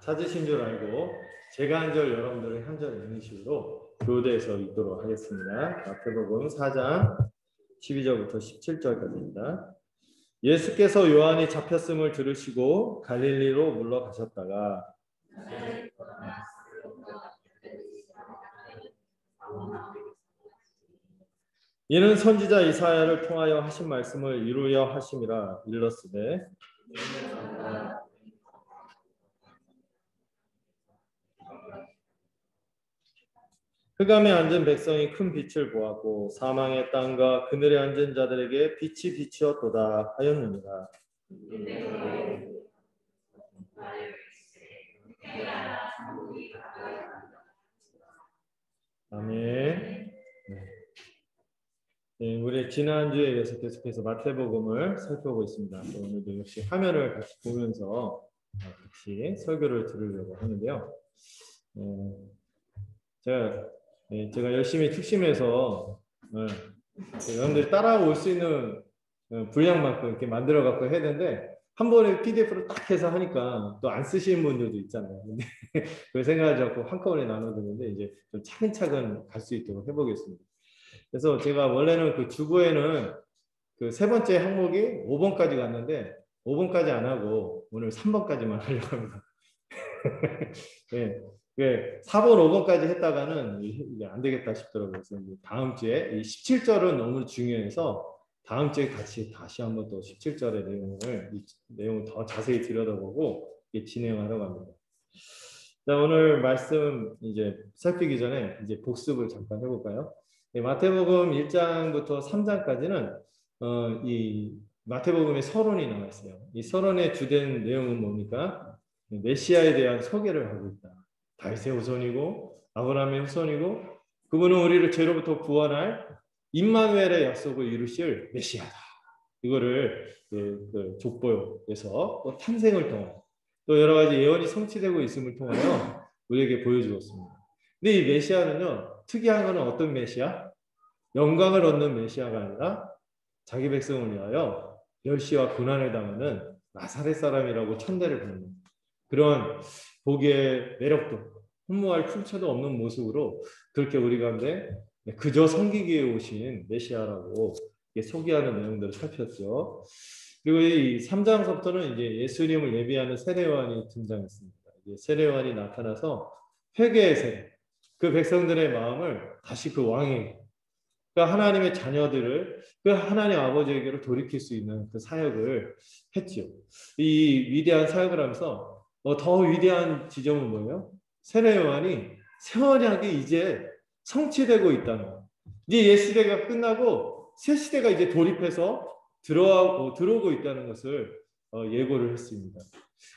찾으신 줄 알고 제가 한 절 여러분들은 한 절 있는 식으로 교대해서 읽도록 하겠습니다. 마태복음 4장 12절부터 17절까지입니다. 예수께서 요한이 잡혔음을 들으시고 갈릴리로 물러가셨다가 이는 선지자 이사야를 통하여 하신 말씀을 이루려 하심이라 일렀으되 흑암에 앉은 백성이 큰 빛을 보았고 사망의 땅과 그늘에 앉은 자들에게 빛이 비추었도다 하였느니라. 아멘. 네, 우리 지난주에 이어서 계속해서 마태복음을 살펴보고 있습니다. 오늘도 역시 화면을 같이 보면서 같이 설교를 들으려고 하는데요. 제가 열심히 특심해서 여러분들이 따라올 수 있는 분량만큼 이렇게 만들어 갖고 해야 되는데 한 번에 PDF로 딱 해서 하니까 또 안 쓰시는 분들도 있잖아요. 근데 그 생각하지 않고 한꺼번에 나눠드는데 이제 좀 차근차근 갈 수 있도록 해보겠습니다. 그래서 제가 원래는 그 주보에는 그 세 번째 항목이 5번까지 갔는데 5번까지 안 하고 오늘 3번까지만 하려고 합니다. 네. 4번, 5번까지 했다가는 이게 안 되겠다 싶더라고요. 그래서 다음 주에 이 17절은 너무 중요해서 다음 주에 같이 다시 한번 또 17절의 내용을 더 자세히 들여다보고 진행하려고 합니다. 자, 오늘 말씀 이제 살피기 전에 이제 복습을 잠깐 해볼까요? 마태복음 1장부터 3장까지는 이 마태복음의 서론이 나와 있어요. 이 서론의 주된 내용은 뭡니까? 메시아에 대한 소개를 하고 있다. 다윗의 후손이고 아브라함의 후손이고 그분은 우리를 죄로부터 구원할 임마누엘의 약속을 이루실 메시아다. 이거를 그 족보에서 또 탄생을 통하여 또 여러 가지 예언이 성취되고 있음을 통하여 우리에게 보여주었습니다. 근데 이 메시아는요, 특이한 것은 어떤 메시아? 영광을 얻는 메시아가 아니라 자기 백성을 위하여 멸시와 고난을 당하는 나사렛 사람이라고 천대를 받는 그런 보기에 매력도 흠모할 풍채도 없는 모습으로 그렇게 우리 가운데 그저 섬기기 위해 오신 메시아라고 소개하는 내용들을 살폈죠. 그리고 이 3장서부터는 이제 예수님을 예비하는 세례요한이 등장했습니다. 세례요한이 나타나서 회개의 세례, 그 백성들의 마음을 다시 그 왕에게, 그 하나님의 자녀들을 그 하나님 아버지에게로 돌이킬 수 있는 그 사역을 했죠. 이 위대한 사역을 하면서 더 위대한 지점은 뭐예요? 세례요한이 새 언약이 이제 성취되고 있다는 거. 이제 옛 시대가 끝나고 새 시대가 이제 돌입해서 들어오고 있다는 것을 예고를 했습니다.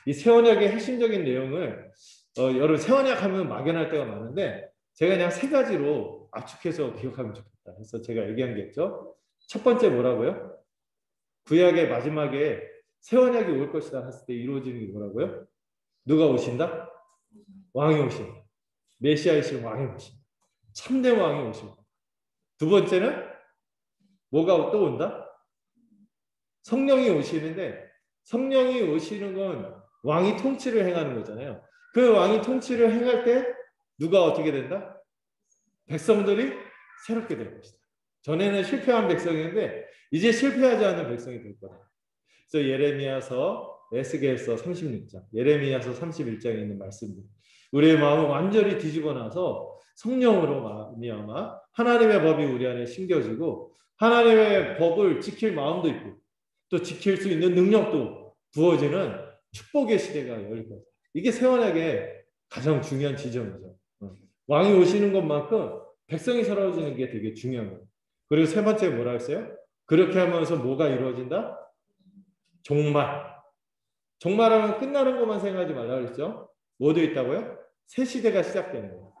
이 새 언약의 핵심적인 내용을 여러분 새 언약 하면 막연할 때가 많은데 제가 그냥 세 가지로 압축해서 기억하면 좋겠다. 그래서 제가 얘기한 게 있죠. 첫 번째 뭐라고요? 구약의 마지막에 새 언약이 올 것이다 했을 때 이루어지는 게 뭐라고요? 누가 오신다? 왕이 오신다. 메시아이신 왕이 오신다. 참된 왕이 오신다. 두 번째는 뭐가 또 온다? 성령이 오시는데 성령이 오시는 건 왕이 통치를 행하는 거잖아요. 그 왕이 통치를 행할 때 누가 어떻게 된다? 백성들이 새롭게 될 것이다. 전에는 실패한 백성인데 이제 실패하지 않는 백성이 될 거다. 그래서 예레미야서, 에스겔서 36장, 예레미야서 31장에 있는 말씀입니다. 우리의 마음을 완전히 뒤집어 놔서 성령으로 말미암아 하나님의 법이 우리 안에 심겨지고 하나님의 법을 지킬 마음도 있고 또 지킬 수 있는 능력도 부어지는 축복의 시대가 열릴 거다. 이게 새 언약의 가장 중요한 지점이죠. 왕이 오시는 것만큼 백성이 살아지는 게 되게 중요한 거예요. 그리고 세 번째 뭐라 했어요? 그렇게 하면서 뭐가 이루어진다? 종말. 종말하면 끝나는 것만 생각하지 말라 그랬죠? 뭐도 있다고요? 새 시대가 시작되는 거예요.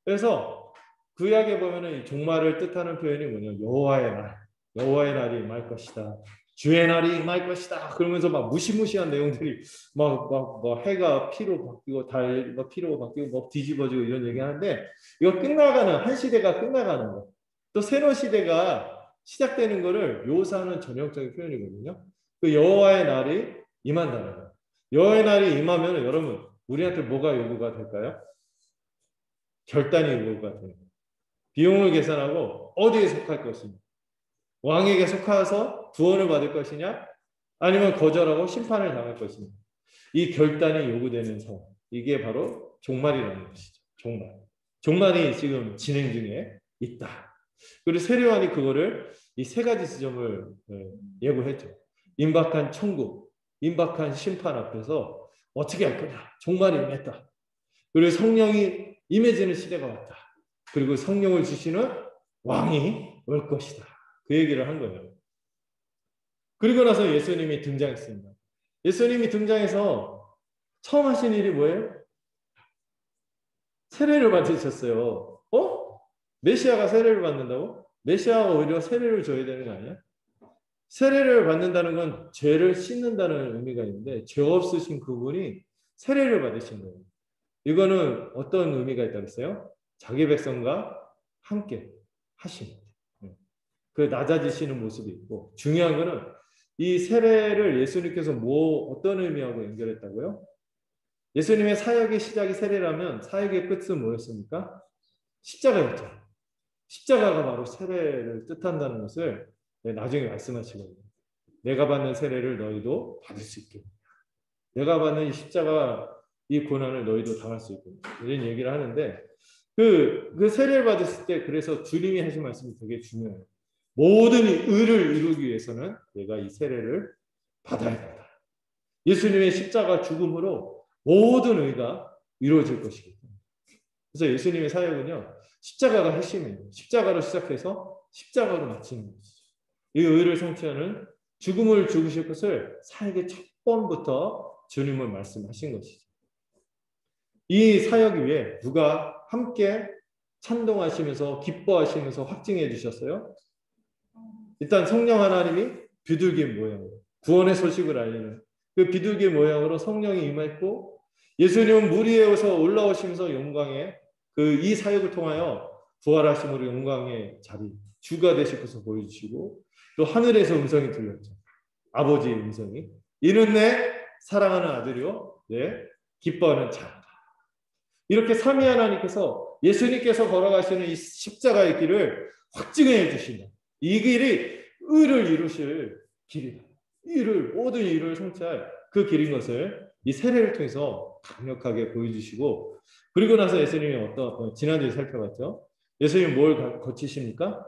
그래서 구약에 보면은 이 종말을 뜻하는 표현이 뭐냐? 여호와의 날. 여호와의 날이 임할 것이다. 주의 날이 임할 것이다. 그러면서 막 무시무시한 내용들이 막 해가 피로 바뀌고 달가 피로 바뀌고 뭐 뒤집어지고 이런 얘기하는데 이거 끝나가는 한 시대가 끝나가는 거. 또 새로운 시대가 시작되는 거를 묘사하는 전형적인 표현이거든요. 그 여호와의 날이 임한다는 거예요. 여호와의 날이 임하면 여러분 우리한테 뭐가 요구가 될까요? 결단이 요구가 돼요. 비용을 계산하고 어디에 속할 것이냐. 왕에게 속하여서 구원을 받을 것이냐 아니면 거절하고 심판을 당할 것이냐. 이 결단이 요구되는 상황. 이게 바로 종말이라는 것이죠. 종말이 지금 진행 중에 있다. 그리고 세례요한이 그거를 이 세 가지 지점을 예고했죠. 임박한 천국, 임박한 심판 앞에서 어떻게 할 거냐. 종말이 임했다. 그리고 성령이 임해지는 시대가 왔다. 그리고 성령을 주시는 왕이 올 것이다. 그 얘기를 한 거예요. 그리고 나서 예수님이 등장했습니다. 예수님이 등장해서 처음 하신 일이 뭐예요? 세례를 받으셨어요. 메시아가 세례를 받는다고? 메시아가 오히려 세례를 줘야 되는 거 아니야? 세례를 받는다는 건 죄를 씻는다는 의미가 있는데 죄 없으신 그분이 세례를 받으신 거예요. 이거는 어떤 의미가 있다고 했어요? 자기 백성과 함께 하심. 그 낮아지시는 모습이 있고 중요한 거는 이 세례를 예수님께서 어떤 의미하고 연결했다고요? 예수님의 사역의 시작이 세례라면 사역의 끝은 뭐였습니까? 십자가였죠. 십자가가 바로 세례를 뜻한다는 것을 나중에 말씀하시거든요. 내가 받는 세례를 너희도 받을 수 있게. 내가 받는 이 십자가 이 고난을 너희도 당할 수 있게. 이런 얘기를 하는데 그 세례를 받았을 때 그래서 주님이 하신 말씀이 되게 중요해요. 모든 의를 이루기 위해서는 내가 이 세례를 받아야 된다. 예수님의 십자가 죽음으로 모든 의가 이루어질 것이기 때문에. 그래서 예수님의 사역은요. 십자가가 핵심이에요. 십자가로 시작해서 십자가로 마치는 것이죠. 이 의를 성취하는 죽음을 죽으실 것을 사역의 첫 번부터 주님은 말씀하신 것이죠. 이 사역 위에 누가 함께 찬동하시면서 기뻐하시면서 확증해 주셨어요? 일단 성령 하나님이 비둘기 모양으로 구원의 소식을 알리는 그 비둘기 모양으로 성령이 임했고 예수님은 물 위에서 올라오시면서 영광에 이 사역을 통하여 부활하심으로 영광의 자리 주가 되실 것을 보여주시고 또 하늘에서 음성이 들렸죠. 아버지의 음성이 이는 내 사랑하는 아들이요 내 기뻐하는 자다. 이렇게 삼위 하나님께서 예수님께서 걸어가시는 이 십자가의 길을 확증해 주신다. 이 길이 의를 이루실 길이다. 모든 일을 성취할 그 길인 것을 이 세례를 통해서 강력하게 보여주시고 그리고 나서 예수님이 지난주에 살펴봤죠. 예수님이 뭘 거치십니까?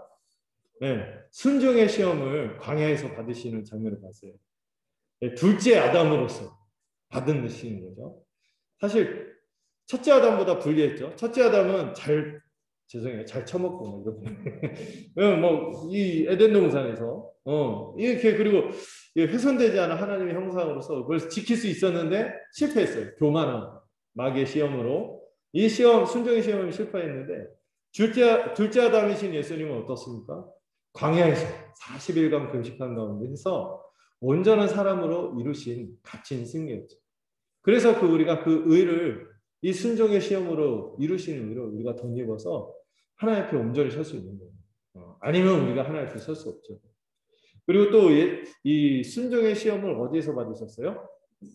네, 순종의 시험을 광야에서 받으시는 장면을 봤어요. 네, 둘째 아담으로서 받은 것인 거죠. 사실 첫째 아담보다 불리했죠. 첫째 아담은 잘 처먹고 이 에덴 동산에서 이렇게 그리고 훼손되지 않은 하나님의 형상으로서 그걸 지킬 수 있었는데 실패했어요. 교만한 마귀의 시험으로 이 시험 순종의 시험을 실패했는데 둘째 아담이신 예수님은 어떻습니까? 광야에서 40일간 금식한 가운데 해서 온전한 사람으로 이루신 값진 승리였죠. 그래서 우리가 그 의를 이 순종의 시험으로 이루시는 의를 우리가 덧입어서 하나님 앞에 온전히 설 수 있는 거예요. 아니면 우리가 하나님 앞에 설 수 없죠. 그리고 또 이 순종의 시험을 어디에서 받으셨어요?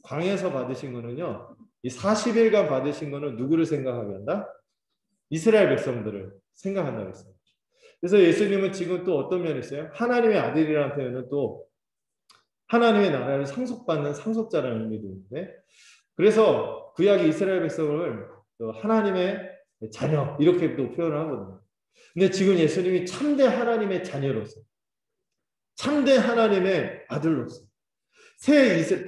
광야에서 받으신 거는요. 이 40일간 받으신 거는 누구를 생각하게 한다? 이스라엘 백성들을 생각한다고 했어요. 그래서 예수님은 지금 또 어떤 면이 있어요? 하나님의 아들이라는 표현은 또 하나님의 나라를 상속받는 상속자라는 의미도 있는데 그래서 구약의 이스라엘 백성을 하나님의 자녀 이렇게 또 표현을 하거든요. 근데 지금 예수님이 참대 하나님의 자녀로서 참대 하나님의 아들로서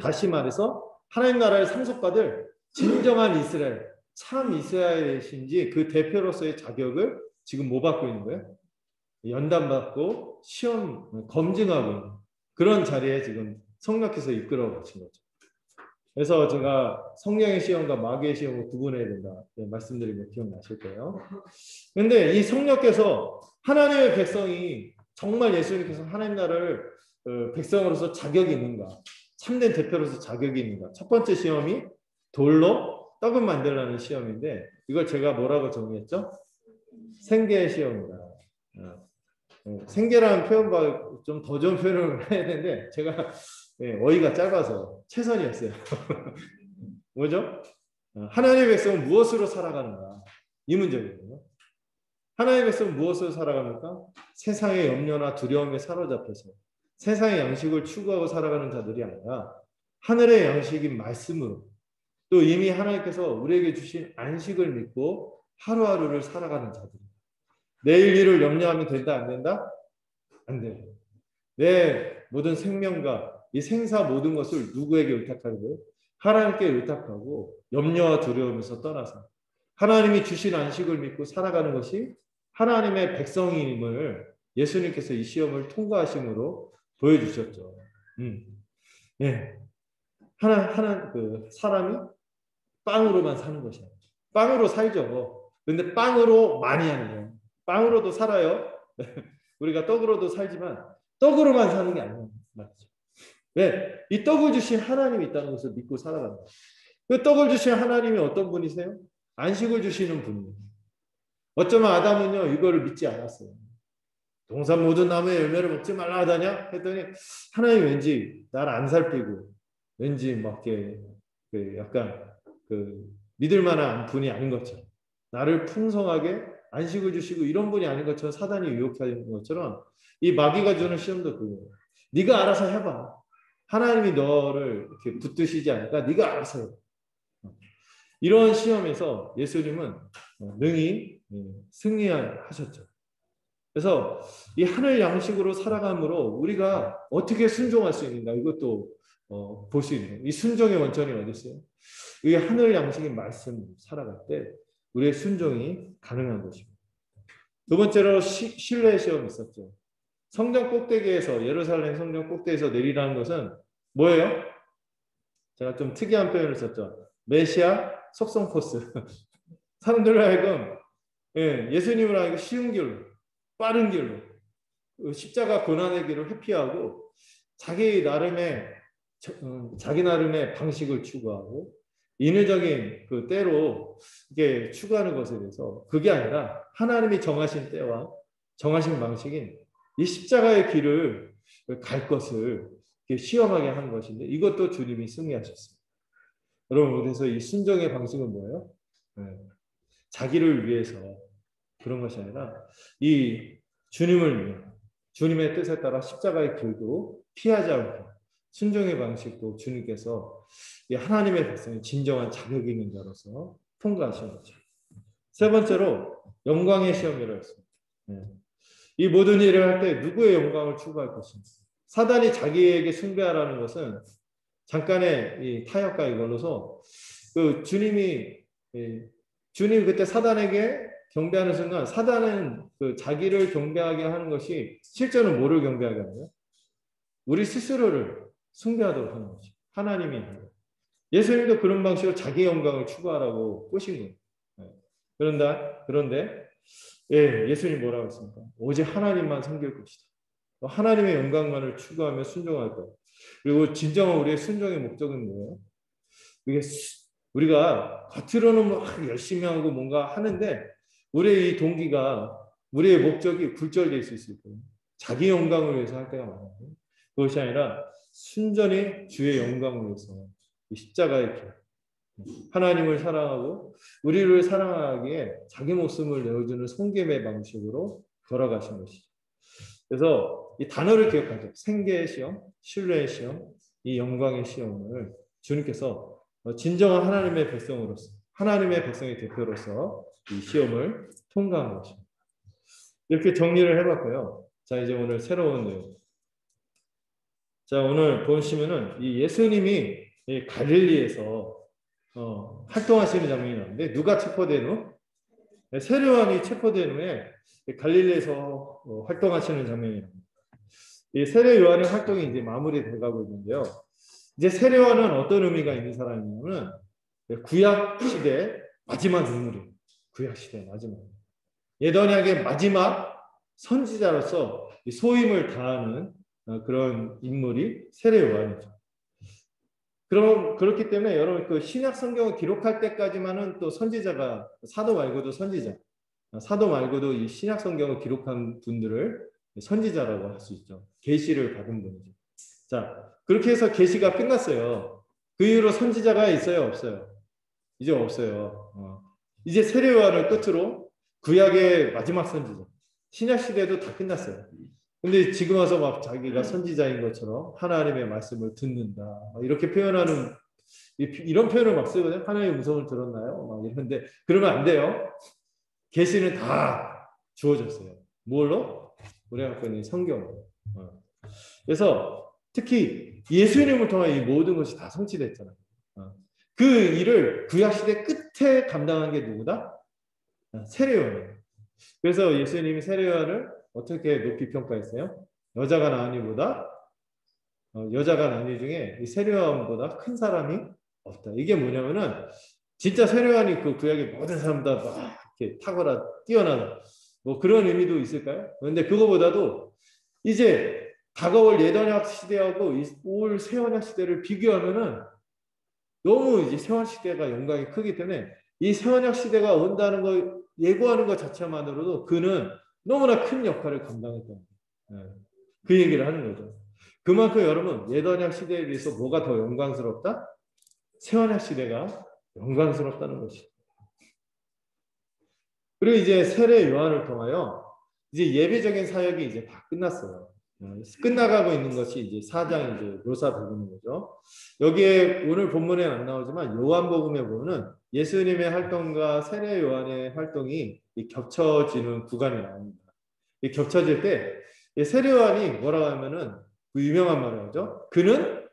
다시 말해서 하나님 나라를 상속받을 진정한 이스라엘 참 이스라엘이신지 그 대표로서의 자격을 지금 뭐 받고 있는 거예요? 연단받고 시험 검증하고 있는 그런 자리에 지금 성령께서 이끌어 가신 거죠. 그래서 제가 성령의 시험과 마귀의 시험을 구분해야 된다 말씀드리면 기억나실 거예요. 그런데 이 성령께서 하나님의 백성이 정말 예수님께서 하나님 나라를 백성으로서 자격이 있는가 참된 대표로서 자격이 있는가 첫 번째 시험이 돌로 떡을 만들라는 시험인데 이걸 제가 뭐라고 정의했죠? 생계의 시험이다. 생계라는 표현과 좀 더 좋은 표현을 해야 되는데 제가 어휘가 짧아서 최선이었어요. 뭐죠? 하나님의 백성은 무엇으로 살아가는가? 이 문제거든요. 하나님의 백성은 무엇으로 살아갑니까? 세상의 염려나 두려움에 사로잡혀서 세상의 양식을 추구하고 살아가는 자들이 아니라 하늘의 양식인 말씀으로 또 이미 하나님께서 우리에게 주신 안식을 믿고 하루하루를 살아가는 자들입니다. 내일 일을 염려하면 된다, 안 된다? 안 돼요. 내 모든 생명과 이 생사 모든 것을 누구에게 의탁하는 거예요? 하나님께 의탁하고 염려와 두려움에서 떠나서 하나님이 주신 안식을 믿고 살아가는 것이 하나님의 백성임을 예수님께서 이 시험을 통과하심으로 보여주셨죠. 예. 그 사람이 빵으로만 사는 것이 아니죠. 빵으로 살죠. 근데 빵으로 많이 아니에요. 빵으로도 살아요. 우리가 떡으로도 살지만 떡으로만 사는 게 아니에요. 맞죠? 왜? 이 떡을 주신 하나님이 있다는 것을 믿고 살아간다. 그 떡을 주신 하나님이 어떤 분이세요? 안식을 주시는 분이에요. 어쩌면 아담은요, 이거를 믿지 않았어요. 동산 모든 나무의 열매를 먹지 말라 하다냐? 했더니 하나님 왠지 나를 안 살피고 왠지 막 약간 믿을 만한 분이 아닌 것처럼 나를 풍성하게 안식을 주시고 이런 분이 아닌 것처럼 사단이 유혹하는 것처럼 이 마귀가 주는 시험도 그거예요. 네가 알아서 해봐. 하나님이 너를 이렇게 붙드시지 않을까? 네가 알아서 해봐. 이런 시험에서 예수님은 능히 승리하셨죠. 그래서 이 하늘 양식으로 살아감으로 우리가 어떻게 순종할 수 있는가 이것도 볼 수 있는 이 순종의 원천이 어디 있어요? 이 하늘 양식의 말씀 살아갈 때 우리의 순종이 가능한 것입니다. 두 번째로 신뢰의 시험이 있었죠. 성전 꼭대기에서 예루살렘 성전 꼭대기에서 내리라는 것은 뭐예요? 제가 좀 특이한 표현을 썼죠. 메시아 속성 코스. 사람들을 하여금 예수님을 하여금 쉬운 길로 빠른 길로 십자가 고난의 길을 회피하고 자기 나름의 방식을 추구하고 인위적인 그 때로 이게 추구하는 것에 대해서 그게 아니라 하나님이 정하신 때와 정하신 방식인 이 십자가의 길을 갈 것을 시험하게 하는 것인데 이것도 주님이 승리하셨습니다. 여러분 그래서 이 순종의 방식은 뭐예요? 자기를 위해서 그런 것이 아니라 이 주님을 위해 주님의 뜻에 따라 십자가의 길도 피하지 않고 순종의 방식도 주님께서 이 하나님의 백성이 진정한 자격 있는 자로서 통과하신 거죠. 세 번째로 영광의 시험이라고 했습니다. 이 모든 일을 할 때 누구의 영광을 추구할 것인가? 사단이 자기에게 숭배하라는 것은 잠깐의 이 타협과 이걸로서 주님이 그때 사단에게 경배하는 순간 사단은 자기를 경배하게 하는 것이 실제는 뭐를 경배하게 하나요? 우리 스스로를 숭배하도록 하는 거죠. 하나님이 하는 거예요. 예수님도 그런 방식으로 자기 영광을 추구하라고 꼬신 거예요. 그런데 예수님 뭐라고 했습니까? 오직 하나님만 섬길 것이다. 하나님의 영광만을 추구하며 순종할 것. 그리고 진정한 우리의 순종의 목적은 뭐예요? 이게 우리가 겉으로는 막 열심히 하고 뭔가 하는데 우리의 이 동기가 우리의 목적이 굴절될 수 있을 거예요. 자기 영광을 위해서 할 때가 많아요. 그것이 아니라 순전히 주의 영광을 위해서 이 십자가의 길 하나님을 사랑하고 우리를 사랑하기에 자기 목숨을 내어주는 손김의 방식으로 걸어가신 것이죠. 그래서 이 단어를 기억하죠. 생계의 시험, 신뢰의 시험, 이 영광의 시험을 주님께서 진정한 하나님의 백성으로서 하나님의 백성의 대표로서 이 시험을 통과한 것입니다. 이렇게 정리를 해봤고요. 자 이제 오늘 새로운 내용. 자 오늘 보시면은 이 예수님이 이 갈릴리에서 활동하시는 장면이 나오는데 누가 체포된 후? 세례요한이 체포된 후에 갈릴리에서 활동하시는 장면이 나옵니다. 이 세례요한의 활동이 이제 마무리돼가고 있는데요. 이제 세례요한은 어떤 의미가 있는 사람이냐면 구약 시대 마지막 인물이에요. 구약 시대 마지막. 예언약의 마지막 선지자로서 소임을 다하는 그런 인물이 세례요한이죠. 그렇기 때문에 여러분 그 신약 성경을 기록할 때까지만은 또 선지자가 사도 말고도 선지자, 사도 말고도 이 신약 성경을 기록한 분들을 선지자라고 할 수 있죠. 계시를 받은 분이죠. 자 그렇게 해서 계시가 끝났어요. 그 이후로 선지자가 있어요, 없어요? 이제 없어요. 이제 세례요한을 끝으로 구약의 마지막 선지자. 신약 시대도 다 끝났어요. 근데 지금 와서 막 자기가 선지자인 것처럼 하나님의 말씀을 듣는다. 이렇게 표현하는 이런 표현을 막 쓰거든요. 하나님의 음성을 들었나요? 막 이런데 그러면 안 돼요. 계시는 다 주어졌어요. 뭘로? 우리가 갖고 있는 성경으로. 그래서 특히 예수님을 통한 이 모든 것이 다 성취됐잖아요. 그 일을 구약 시대 끝에 감당한 게 누구다? 세례요한이에요. 그래서 예수님이 세례요한을 어떻게 높이 평가했어요? 여자가 낳으니보다 여자가 낳은 중에 이 세례요한보다 큰 사람이 없다. 이게 뭐냐면은 진짜 세례요한이 그 구약의 모든 사람보다 막 이렇게 탁월한 뛰어난 뭐 그런 의미도 있을까요? 그런데 그거보다도 이제 다가올 예언약 시대하고 올 새언약 시대를 비교하면은 너무 이제 새언 시대가 영광이 크기 때문에 이 새언약 시대가 온다는 걸 예고하는 것 자체만으로도 그는 너무나 큰 역할을 감당했던 거예요. 그 얘기를 하는 거죠. 그만큼 여러분 예언약 시대에 비해서 뭐가 더 영광스럽다? 새언약 시대가 영광스럽다는 것이. 그리고 이제 세례 요한을 통하여 이제 예배적인 사역이 이제 다 끝났어요. 끝나가고 있는 것이 이제 4장 이제 묘사 부분인 거죠. 여기에 오늘 본문에 안 나오지만 요한복음에 보면은 예수님의 활동과 세례 요한의 활동이 겹쳐지는 구간이 나옵니다. 이 겹쳐질 때 세례 요한이 뭐라고 하면은 그 유명한 말을 하죠. 그는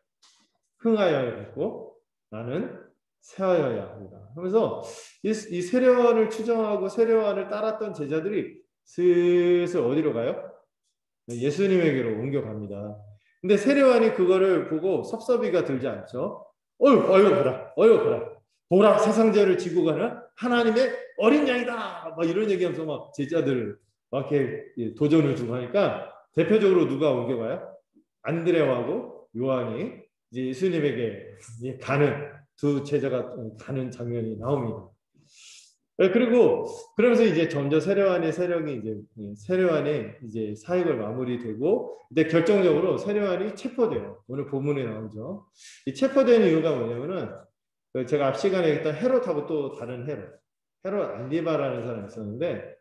흥하여야 했고 나는 새하여야 합니다. 하면서 이 세례 요한을 추정하고 세례 요한을 따랐던 제자들이 슬슬 어디로 가요? 예수님에게로 옮겨갑니다. 근데 세례요한이 그거를 보고 섭섭이가 들지 않죠. 어휴 보라, 보라 세상 죄를 지고 가는 하나님의 어린 양이다. 막 이런 얘기하면서 막 제자들 막 이렇게 도전을 주고 하니까 대표적으로 누가 옮겨가요? 안드레하고 요한이 이제 예수님에게 가는 두 제자가 가는 장면이 나옵니다. 그리고 그러면서 이제 점점 세례요한의 세력이 이제 세례요한의 이제 사역을 마무리되고, 근데 결정적으로 세례요한이 체포돼요. 오늘 본문에 나오죠. 이 체포된 이유가 뭐냐면은 제가 앞 시간에 얘기했던 헤롯하고 또 다른 헤롯 안디바라는 사람이 있었는데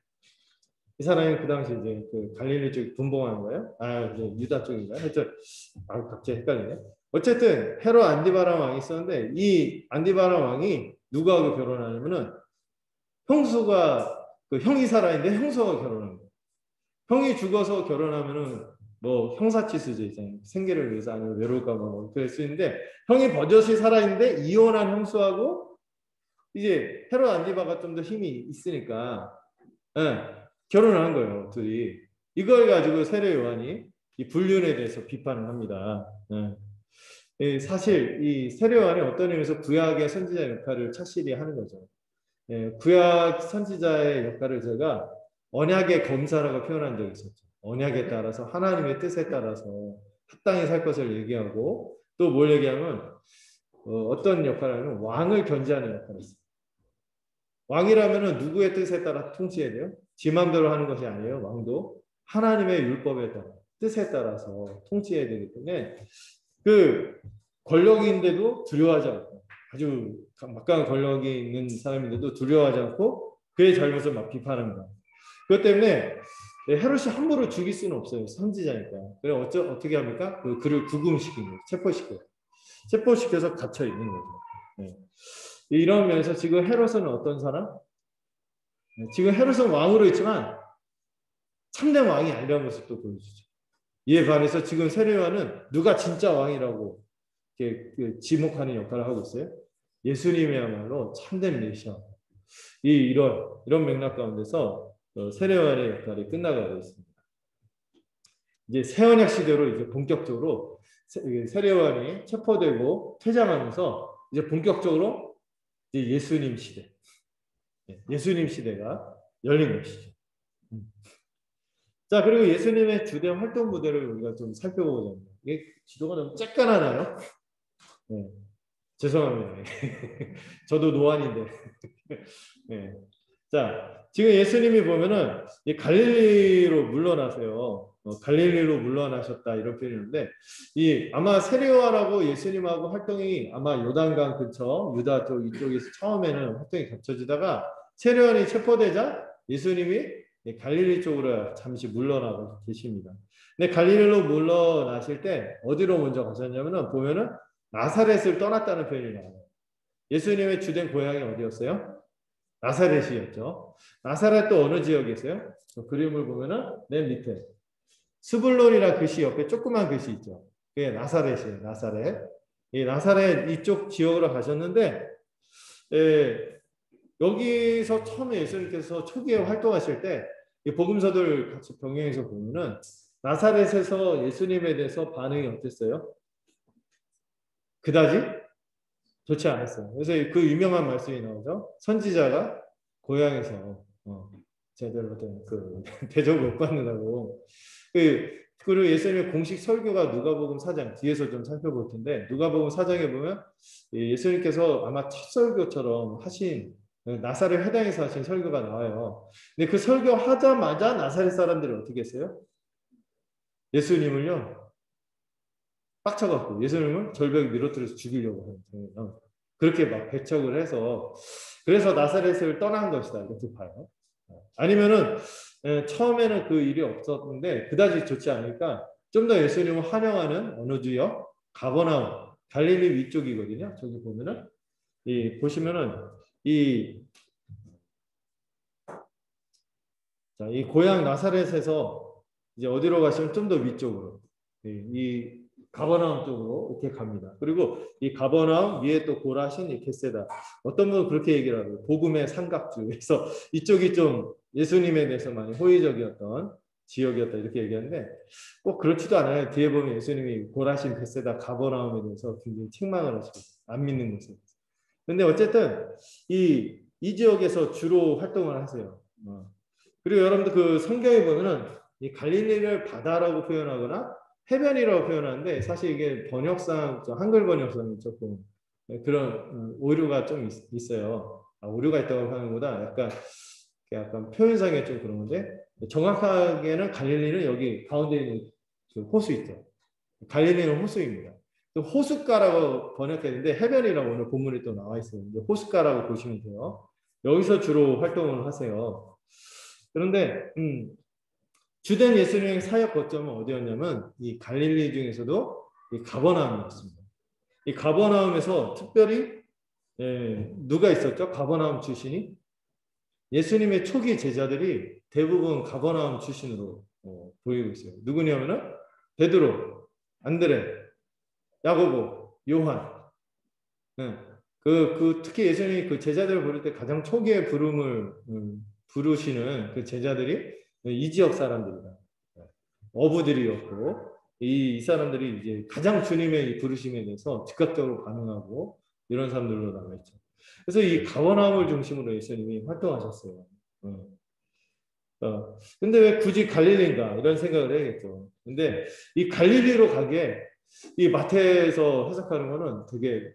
이 사람이 그 당시 이제 그 갈릴리 쪽 분봉한 거예요. 이제 유다 쪽인가요? 하여튼 갑자기 헷갈리네. 어쨌든 헤롯 안디바라 왕이 있었는데 이 안디바라 왕이 누구하고 결혼하냐면은 형수가 그 형이 살아있는데 형수가 결혼한 거예요. 형이 죽어서 결혼하면은 뭐 형사치수제 있잖아요. 생계를 위해서 아니면 외로울까 뭐 그럴 수 있는데 형이 버젓이 살아있는데 이혼한 형수하고 이제 헤롯 안디바가 좀 더 힘이 있으니까 결혼을 한 거예요. 둘이. 이걸 가지고 세례 요한이 이 불륜에 대해서 비판을 합니다. 사실 이 세례 요한이 어떤 의미에서 구약의 선지자 역할을 착실히 하는 거죠. 구약 선지자의 역할을 제가 언약의 검사라고 표현한 적이 있었죠. 언약에 따라서 하나님의 뜻에 따라서 합당히 살 것을 얘기하고 또 뭘 얘기하면 어떤 역할을 하면 왕을 견제하는 역할을 했어요. 왕이라면 누구의 뜻에 따라 통치해야 돼요? 지 마음대로 하는 것이 아니에요. 왕도 하나님의 율법에 따라 뜻에 따라서 통치해야 되기 때문에 그 권력인데도 두려워하지 않고 아주 막강한 권력이 있는 사람인데도 두려워하지 않고 그의 잘못을 막 비판합니다. 그것 때문에 헤롯이 함부로 죽일 수는 없어요. 선지자니까. 그래 어떻게 합니까? 그를 구금시킨 거예요. 체포시켜서 갇혀 있는 거죠. 네. 이런 면에서 지금 헤롯은 어떤 사람? 지금 헤롯은 왕으로 있지만 참된 왕이 아니라는 것을 또 보여주죠. 이에 반해서 지금 세례 요한은 누가 진짜 왕이라고 이렇게 지목하는 역할을 하고 있어요. 예수님이야말로 참된 메시아. 이런 맥락 가운데서 세례 요한의 역할이 끝나가고 있습니다. 이제 새언약 시대로 이제 본격적으로 세례 요한이 체포되고 퇴장하면서 이제 본격적으로 이제 예수님 시대가 열린 것이죠. 자, 그리고 예수님의 주된 활동 무대를 우리가 좀 살펴보고자 합니다. 이게 지도가 좀 쬐깐하나요? 네. 죄송합니다. 저도 노안인데. 네. 자, 지금 예수님이 보면은 이 갈릴리로 물러나세요. 갈릴리로 물러나셨다 이런 표현인데 이 아마 세례요한하고 예수님하고 활동이 아마 요단강 근처 유다 쪽 이쪽에서 처음에는 활동이 겹쳐지다가 세례요한이 체포되자 예수님이 이 갈릴리 쪽으로 잠시 물러나고 계십니다. 근데 갈릴리로 물러나실 때 어디로 먼저 가셨냐면은 보면은 나사렛을 떠났다는 표현이 나와요. 예수님의 주된 고향이 어디였어요? 나사렛이었죠. 나사렛도 어느 지역이었어요? 그림을 보면은 맨 밑에 스불론이라 글씨 옆에 조그만 글씨 있죠. 그게 나사렛이에요. 나사렛. 이 나사렛 이쪽 지역으로 가셨는데 여기서 처음에 예수님께서 초기에 활동하실 때 이 복음서들 같이 병행해서 보면은 나사렛에서 예수님에 대해서 반응이 어땠어요? 그다지 좋지 않았어요. 그래서 그 유명한 말씀이 나오죠. 선지자가 고향에서 제대로 된 그 대접을 못 받는다고. 그리고 예수님의 공식 설교가 누가복음 4장 뒤에서 좀 살펴볼 텐데 누가복음 4장에 보면 예수님께서 아마 첫 설교처럼 하신 나사렛 회당에서 하신 설교가 나와요. 근데 그 설교하자마자 나사렛 사람들이 어떻게 했어요? 예수님을요 빡쳐갖고 예수님을 절벽에 밀어뜨려서 죽이려고 하는 그렇게 막 배척을 해서 그래서 나사렛을 떠난 것이다 이렇게 봐요. 아니면은 처음에는 그 일이 없었는데 그다지 좋지 않으니까 좀 더 예수님을 환영하는 어느 지역 가버나움 갈릴리 위쪽이거든요. 저기 보면은 보시면은 이 고향 나사렛에서 이제 어디로 가시면 좀 더 위쪽으로 이 가버나움 쪽으로 이렇게 갑니다. 그리고 이 가버나움 위에 또 고라신 이 벳세다. 어떤 분은 그렇게 얘기를 하고 복음의 삼각주. 그래서 이쪽이 좀 예수님에 대해서 많이 호의적이었던 지역이었다 이렇게 얘기하는데 꼭 그렇지도 않아요. 뒤에 보면 예수님이 고라신 벳세다 가버나움에 대해서 굉장히 책망을 하시고 안 믿는 모습. 근데 어쨌든 이 지역에서 주로 활동을 하세요. 그리고 여러분들 그 성경에 보면은 이 갈릴리를 바다라고 표현하거나 해변이라고 표현하는데 사실 이게 번역상 한글 번역상이 조금 그런 오류가 좀 있어요. 오류가 있다고 하는 것보다 약간 표현상에 좀 그런 건데 정확하게는 갈릴리는 여기 가운데 있는 그 호수 있죠. 갈릴리는 호수입니다. 또 호숫가라고 번역했는데 해변이라고 오늘 본문에 또 나와 있어요. 호숫가라고 보시면 돼요. 여기서 주로 활동을 하세요. 그런데 주된 예수님의 사역 거점은 어디였냐면 이 갈릴리 중에서도 이 가버나움이었습니다. 이 가버나움에서 특별히 누가 있었죠? 가버나움 출신이 예수님의 초기 제자들이 대부분 가버나움 출신으로 보이고 있어요. 누구냐면은 베드로, 안드레, 야고보, 요한. 특히 예수님이 그 제자들을 부를 때 가장 초기의 부름을 부르시는 그 제자들이 이 지역 사람들이다. 어부들이었고 이 사람들이 이제 가장 주님의 부르심에 대해서 즉각적으로 반응하고 이런 사람들로 나와 있죠. 그래서 이 가버나움을 중심으로 예수님이 활동하셨어요. 근데 왜 굳이 갈릴리인가 이런 생각을 해야겠죠. 근데 이 갈릴리로 가기에 이 마태에서 해석하는 거는 되게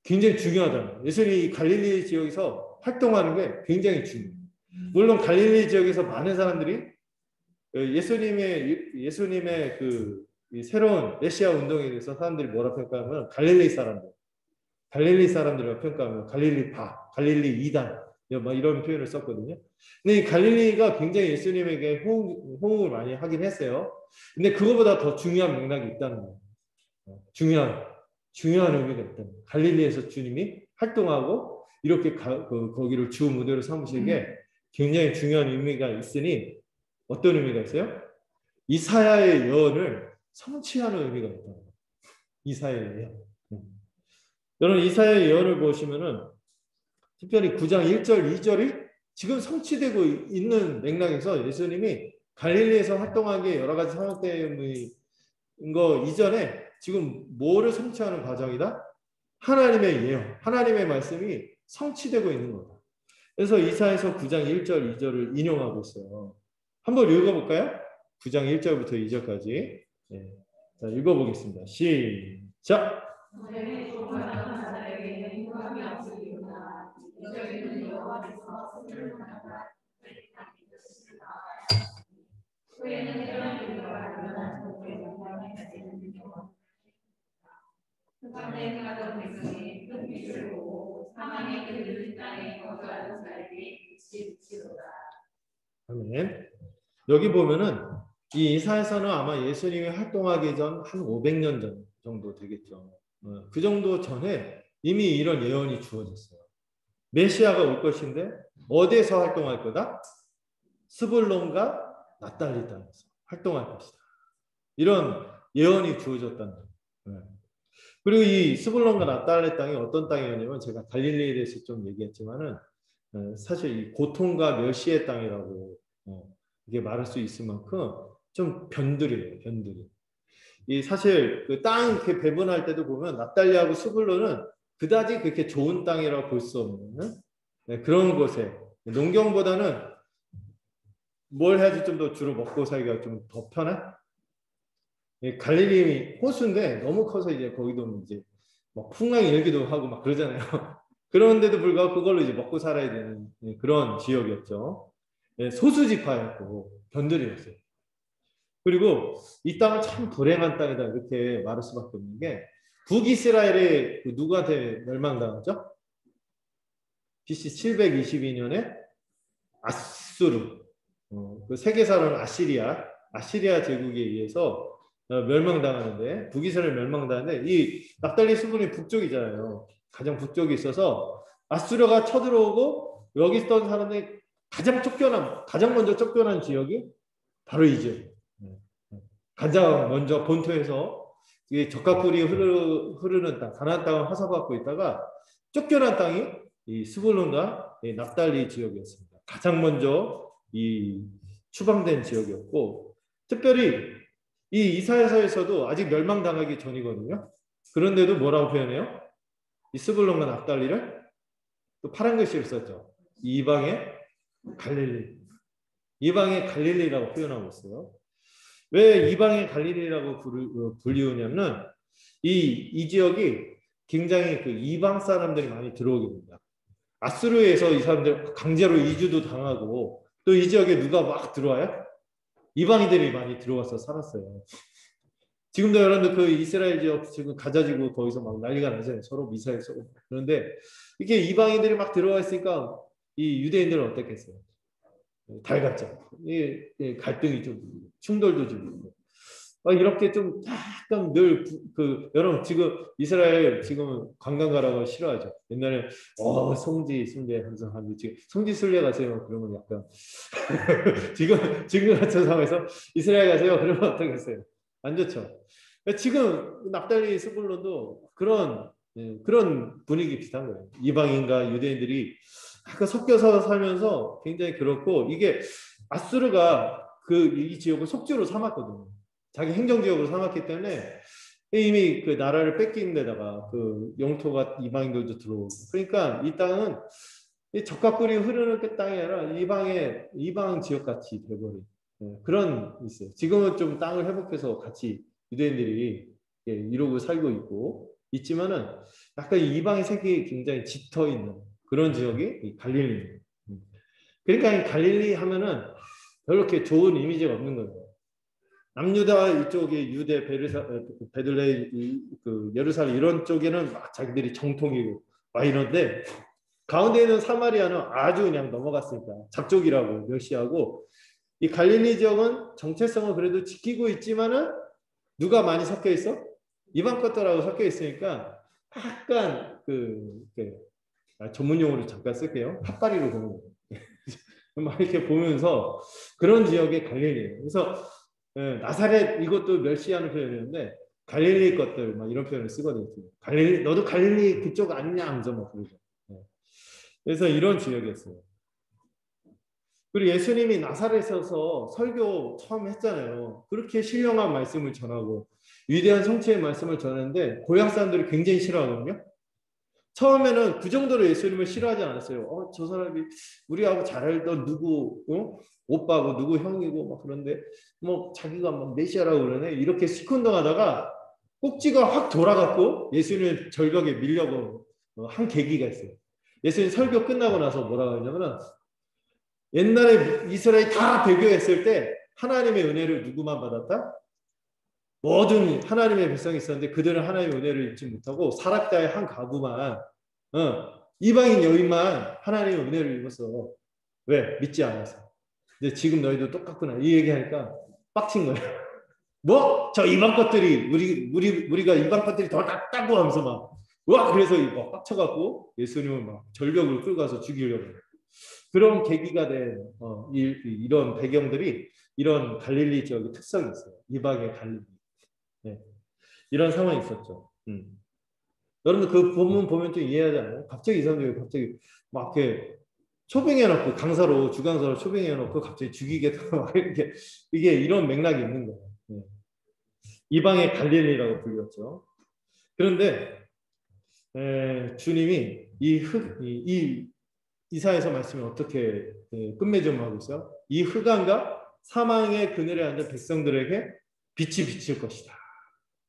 굉장히 중요하잖아요. 예수님이 이 갈릴리 지역에서 활동하는 게 굉장히 중요해요. 물론 갈릴리 지역에서 많은 사람들이 예수님의 이 새로운 메시아 운동에 대해서 사람들이 뭐라 평가하면 갈릴리 사람들이라고 평가하면 갈릴리 이단 막 이런 표현을 썼거든요. 근데 이 갈릴리가 굉장히 예수님에게 호응을 많이 하긴 했어요. 근데 그거보다 더 중요한 맥락이 있다는 거예요. 중요한 의미가 있다. 갈릴리에서 주님이 활동하고 이렇게 거기를 주 무대로 삼으신 게 굉장히 중요한 의미가 있으니 어떤 의미가 있어요? 이사야의 예언을 성취하는 의미가 있다. 이사야의 예언. 여러분 이사야의 예언을 보시면은 특별히 9장 1절, 2절이 지금 성취되고 있는 맥락에서 예수님이 갈릴리에서 활동하기에 여러 가지 상황 때문인 거 이전에 지금 뭐를 성취하는 과정이다? 하나님의 예언, 하나님의 말씀이 성취되고 있는 거다. 그래서 이사야서 9장 1절, 2절을 인용하고 있어요. 한번 읽어볼까요? 9장 1절부터 2절까지. 네. 자, 읽어보겠습니다. 시작! 아멘. 여기 보면은 이 이사야서는 아마 예수님이 활동하기 전 한 500년 전 정도 되겠죠. 그 정도 전에 이미 이런 예언이 주어졌어요. 메시아가 올 것인데 어디에서 활동할 거다? 스불론과 납달리 땅에서 활동할 것이다. 이런 예언이 주어졌다는 거예요. 그리고 이 스불론과 납달리 땅이 어떤 땅이었냐면 제가 갈릴리에 대해서 좀 얘기했지만은 사실 이 고통과 멸시의 땅이라고 이게 말할 수 있을 만큼 좀 변들이에요. 변들이. 이 사실 그 땅 이렇게 배분할 때도 보면 납달리하고 스불론은 그다지 그렇게 좋은 땅이라고 볼 수 없는 그런 곳에 농경보다는 뭘 해야지 좀 더 주로 먹고 살기가 좀 더 편해? 갈릴리 호수인데 너무 커서 이제 거기도 이제 막 풍랑이 일기도 하고 막 그러잖아요. 그런데도 불구하고 그걸로 이제 먹고 살아야 되는 그런 지역이었죠. 소수지파였고 변들이었어요. 그리고 이 땅은 참 불행한 땅이다 이렇게 말할 수밖에 없는 게 북이스라엘이 누구한테 멸망당하죠? BC 722년에 아수르, 그 세계사로는 아시리아 제국에 의해서 멸망당하는데 북이스라엘 멸망당하는데 이 납달리 수분이 북쪽이잖아요. 가장 북쪽에 있어서 아수르가 쳐들어오고 여기 있던 사람들이 가장 먼저 쫓겨난 지역이 바로 이 지역. 가장 먼저 본토에서 적각불이 흐르는 땅, 가나안 땅을 화사받고 있다가 쫓겨난 땅이 이 스불론과 납달리 지역이었습니다. 가장 먼저 이 추방된 지역이었고 특별히 이 이사야서에서도 아직 멸망당하기 전이거든요. 그런데도 뭐라고 표현해요? 이 스불론과 납달리를 또 파란 글씨를 썼죠. 이방의 갈릴리. 이방의 갈릴리라고 표현하고 있어요. 왜 이방의 갈릴리라고 불리우냐면 이 지역이 굉장히 그 이방 사람들이 많이 들어오게 됩니다. 아수르에서 이 사람들 강제로 이주도 당하고 또 이 지역에 누가 막 들어와요? 이방인들이 많이 들어와서 살았어요. 지금도 여러분들 그 이스라엘 지역 지금 가자지구 거기서 막 난리가 나잖아요. 서로 미사일 쏘고. 그런데 이렇게 이방인들이 막 들어와 있으니까 이 유대인들은 어떻겠어요? 달갑죠. 갈등이 좀 충돌도 좀 있고. 이렇게 좀 약간 늘 여러분 지금 이스라엘 지금 관광 가라고 싫어하죠. 옛날에 성지 순례 항상 하고 지금 성지 순례 가세요. 그러면 약간 지금 같은 상황에서 이스라엘 가세요. 그러면 어떻겠어요? 안 좋죠. 지금 납달리 스불론도 그런 분위기 비슷한 거예요. 이방인과 유대인들이 약간 섞여서 살면서 굉장히 그렇고 이게 아수르가 이 지역을 속주로 삼았거든요. 자기 행정지역으로 삼았기 때문에 이미 그 나라를 뺏긴 데다가 그 영토가 이방인들도 들어오고 그러니까 이 땅은 적각꿀이 흐르는 그 땅이 아니라 이방 지역같이 돼버린 그런 있어요. 지금은 좀 땅을 회복해서 같이 유대인들이 이러고 살고 있지만은 약간 이방의 색이 굉장히 짙어 있는 그런 지역이 갈릴리입니다. 그러니까 이 갈릴리 하면은 별로 이렇게 좋은 이미지가 없는 거예요. 남유다 이쪽이 유대 베들레헴 그 예루살렘 이런 쪽에는 막 자기들이 정통이고 막 이런데 가운데 있는 사마리아는 아주 그냥 넘어갔으니까 잡족이라고 멸시하고 이 갈릴리 지역은 정체성을 그래도 지키고 있지만은 누가 많이 섞여 있어? 이방 것들하고 섞여 있으니까 약간 전문 용어로 잠깐 쓸게요. 핫바리로 보는 거예요. 막 이렇게 보면서 그런 지역의 갈릴리예요. 그래서 나사렛 이것도 멸시하는 표현이었는데 갈릴리 것들 막 이런 표현을 쓰거든요. 갈릴리 너도 갈릴리 그쪽 아니냐 하면서 막 그러죠. 그래서 이런 지역이었어요. 그리고 예수님이 나사렛에서 설교 처음 했잖아요. 그렇게 신령한 말씀을 전하고 위대한 성취의 말씀을 전하는데 고향 사람들이 굉장히 싫어하거든요. 처음에는 그 정도로 예수님을 싫어하지 않았어요. 저 사람이 우리하고 잘 알던 누구 오빠고 누구 형이고 막 그런데 뭐 자기가 막 메시아라고 그러네 이렇게 시큰둥하다가 꼭지가 확 돌아갔고 예수님을 절벽에 밀려고 한 계기가 있어요. 예수님 설교 끝나고 나서 뭐라고 했냐면은 옛날에 이스라엘이 다 배교했을 때 하나님의 은혜를 누구만 받았다? 모든 하나님의 백성이 있었는데 그들은 하나님의 은혜를 잊지 못하고 사락자의 한 가구만 이방인 여인만 하나님의 은혜를 입었어. 왜? 믿지 않아서. 근데 지금 너희도 똑같구나. 이 얘기하니까 빡친 거야. 뭐? 저 이방 것들이 우리가 이방 것들이 더 낫다고 하면서 막 와 그래서 막 빡쳐갖고 예수님을 막 절벽을 끌고 가서 죽이려고 해요. 그런 계기가 된 이런 배경들이 이런 갈릴리 지역의 특성이 있어요. 이방의 갈릴리. 네. 이런 상황이 있었죠. 여러분 그 본문 보면 좀 이해하지 않아요? 갑자기 이 사람들이 갑자기 막 이렇게 초빙해놓고 주강사로 초빙해놓고 갑자기 죽이겠다 막 이렇게 이게 이런 맥락이 있는 거예요. 네. 이방의 갈릴리라고 불렸죠. 그런데 주님이 이 이사에서 말씀을 어떻게 끝맺음하고 있어요? 이 흑암과 사망의 그늘에 앉은 백성들에게 빛이 비칠 것이다.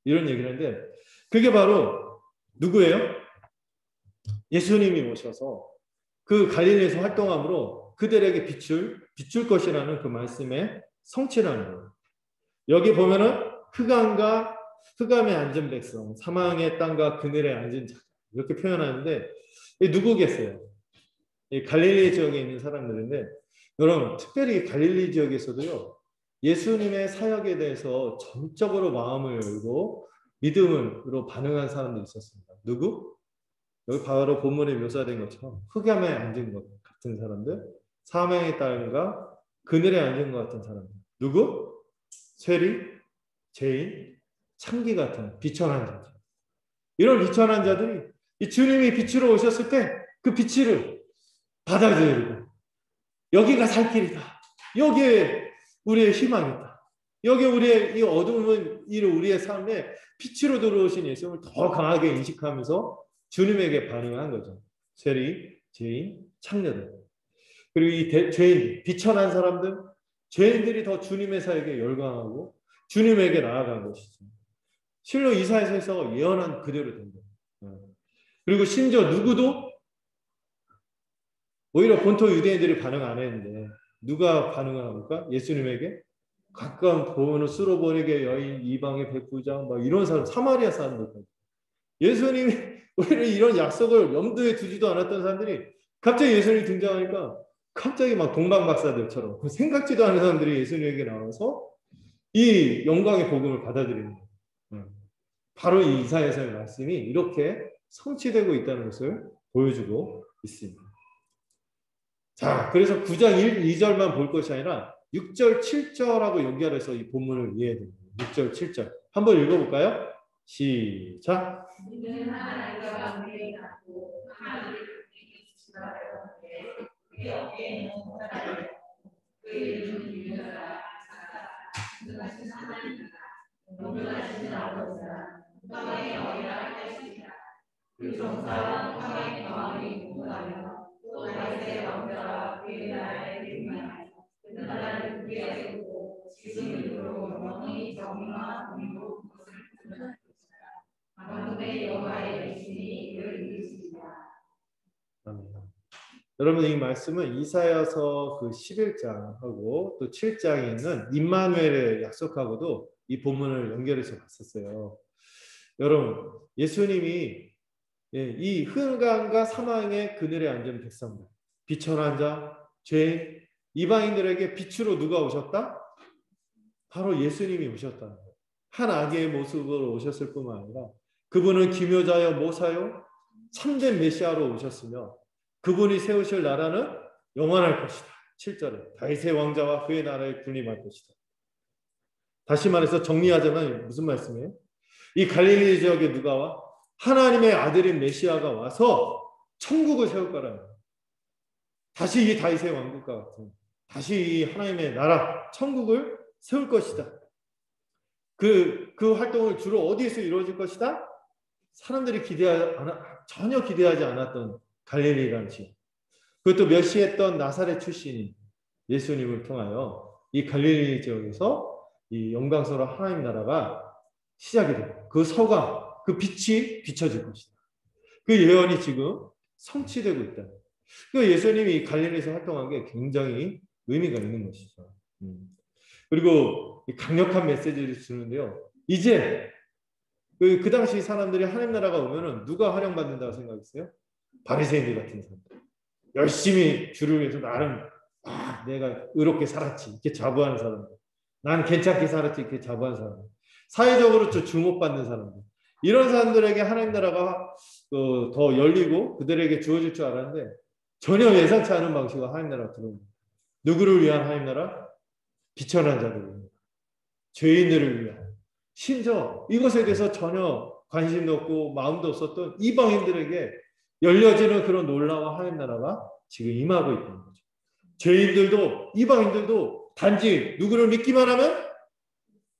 이런 얘기를 하는데 그게 바로 누구예요? 예수님이 오셔서 그 갈릴리에서 활동함으로 그들에게 비출 것이라는 그 말씀의 성취라는 거예요. 여기 보면은 흑암에 앉은 백성, 사망의 땅과 그늘에 앉은 자 이렇게 표현하는데 누구겠어요? 갈릴리 지역에 있는 사람들인데 여러분 특별히 갈릴리 지역에서도요 예수님의 사역에 대해서 전적으로 마음을 열고 믿음으로 반응한 사람들이 있었습니다. 누구? 여기 바로 본문에 묘사된 것처럼 흑암에 앉은 것 같은 사람들, 사망의 땅과 그늘에 앉은 것 같은 사람들. 누구? 쇠리, 죄인, 창기 같은 비천한 자들. 이런 비천한 자들이 이 주님이 빛으로 오셨을 때 그 빛을 받아들이고 여기가 살 길이다. 여기에 우리의 희망이다. 여기 우리의 이 어둠은 우리의 삶에 빛으로 들어오신 예수님을 더 강하게 인식하면서 주님에게 반응한 거죠. 세리, 죄인, 창녀들. 그리고 이 죄인, 비천한 사람들, 죄인들이 더 주님의 사역에 열광하고 주님에게 나아간 것이죠. 실로 이사야서에서 예언한 그대로 된 거예요. 그리고 심지어 누구도 오히려 본토 유대인들이 반응 안 했는데 누가 반응을 합니까? 예수님에게 가까운 보는 수로보니게 여인, 이방의 백부장 막 이런 사람, 사마리아 사람들. 예수님이 오히려 이런 약속을 염두에 두지도 않았던 사람들이 갑자기 예수님이 등장하니까 갑자기 막 동방박사들처럼 생각지도 않은 사람들이 예수님에게 나와서 이 영광의 복음을 받아들이는 거예요. 바로 이 이사야서의 말씀이 이렇게 성취되고 있다는 것을 보여주고 있습니다. 자, 그래서 9장 1, 2절만 볼 것이 아니라 6절, 7절하고 연결해서 이 본문을 이해해야 됩니다. 6절, 7절. 한번 읽어볼까요? 시작. 여러분 이 말씀은 이사야서 그 11장하고 또 7장에 있는 임마누엘의 약속하고도 이 본문을 연결해서 봤었어요. 여러분 예수님이 이 흑암과 사망의 그늘에 앉은 백성들, 비천한 자, 죄인, 이방인들에게 빛으로 누가 오셨다? 바로 예수님이 오셨다는 거예요. 한 아기의 모습으로 오셨을 뿐만 아니라 그분은 기묘자여 모사요 참된 메시아로 오셨으며 그분이 세우실 나라는 영원할 것이다. 7절에 다윗의 왕자와 그의 나라에 군림할 것이다. 다시 말해서 정리하자면 무슨 말씀이에요? 이 갈릴리 지역에 누가 와? 하나님의 아들인 메시아가 와서 천국을 세울 거라는 거예요. 다시 이 다윗의 왕국과 같은 다시 이 하나님의 나라 천국을 세울 것이다. 그 활동을 주로 어디에서 이루어질 것이다? 사람들이 전혀 기대하지 않았던 갈릴리라는 지역. 그것도 멸시했던 나사렛 출신인 예수님을 통하여 이 갈릴리 지역에서 이 영광스러운 하나님 나라가 시작이 되고 그 서광, 그 빛이 비춰질 것이다. 그 예언이 지금 성취되고 있다. 그 예수님이 갈릴리에서 활동한 게 굉장히 의미가 있는 것이죠. 그리고 강력한 메시지를 주는데요. 이제 그 당시 사람들이 하나님 나라가 오면은 누가 활용받는다고 생각했어요? 바리새인들 같은 사람들. 열심히 주를 위해서 나름 내가 의롭게 살았지 이렇게 자부하는 사람들. 난 괜찮게 살았지 이렇게 자부하는 사람들. 사회적으로 좀 주목받는 사람들. 이런 사람들에게 하나님 나라가 더 열리고 그들에게 주어질 줄 알았는데 전혀 예상치 않은 방식으로 하나님 나라가 들어옵니다. 누구를 위한 하나님 나라? 비천한 자들을 위한, 죄인들을 위한, 심지어 이것에 대해서 전혀 관심도 없고 마음도 없었던 이방인들에게 열려지는 그런 놀라운 하나님 나라가 지금 임하고 있다는 거죠. 죄인들도 이방인들도 단지 누구를 믿기만 하면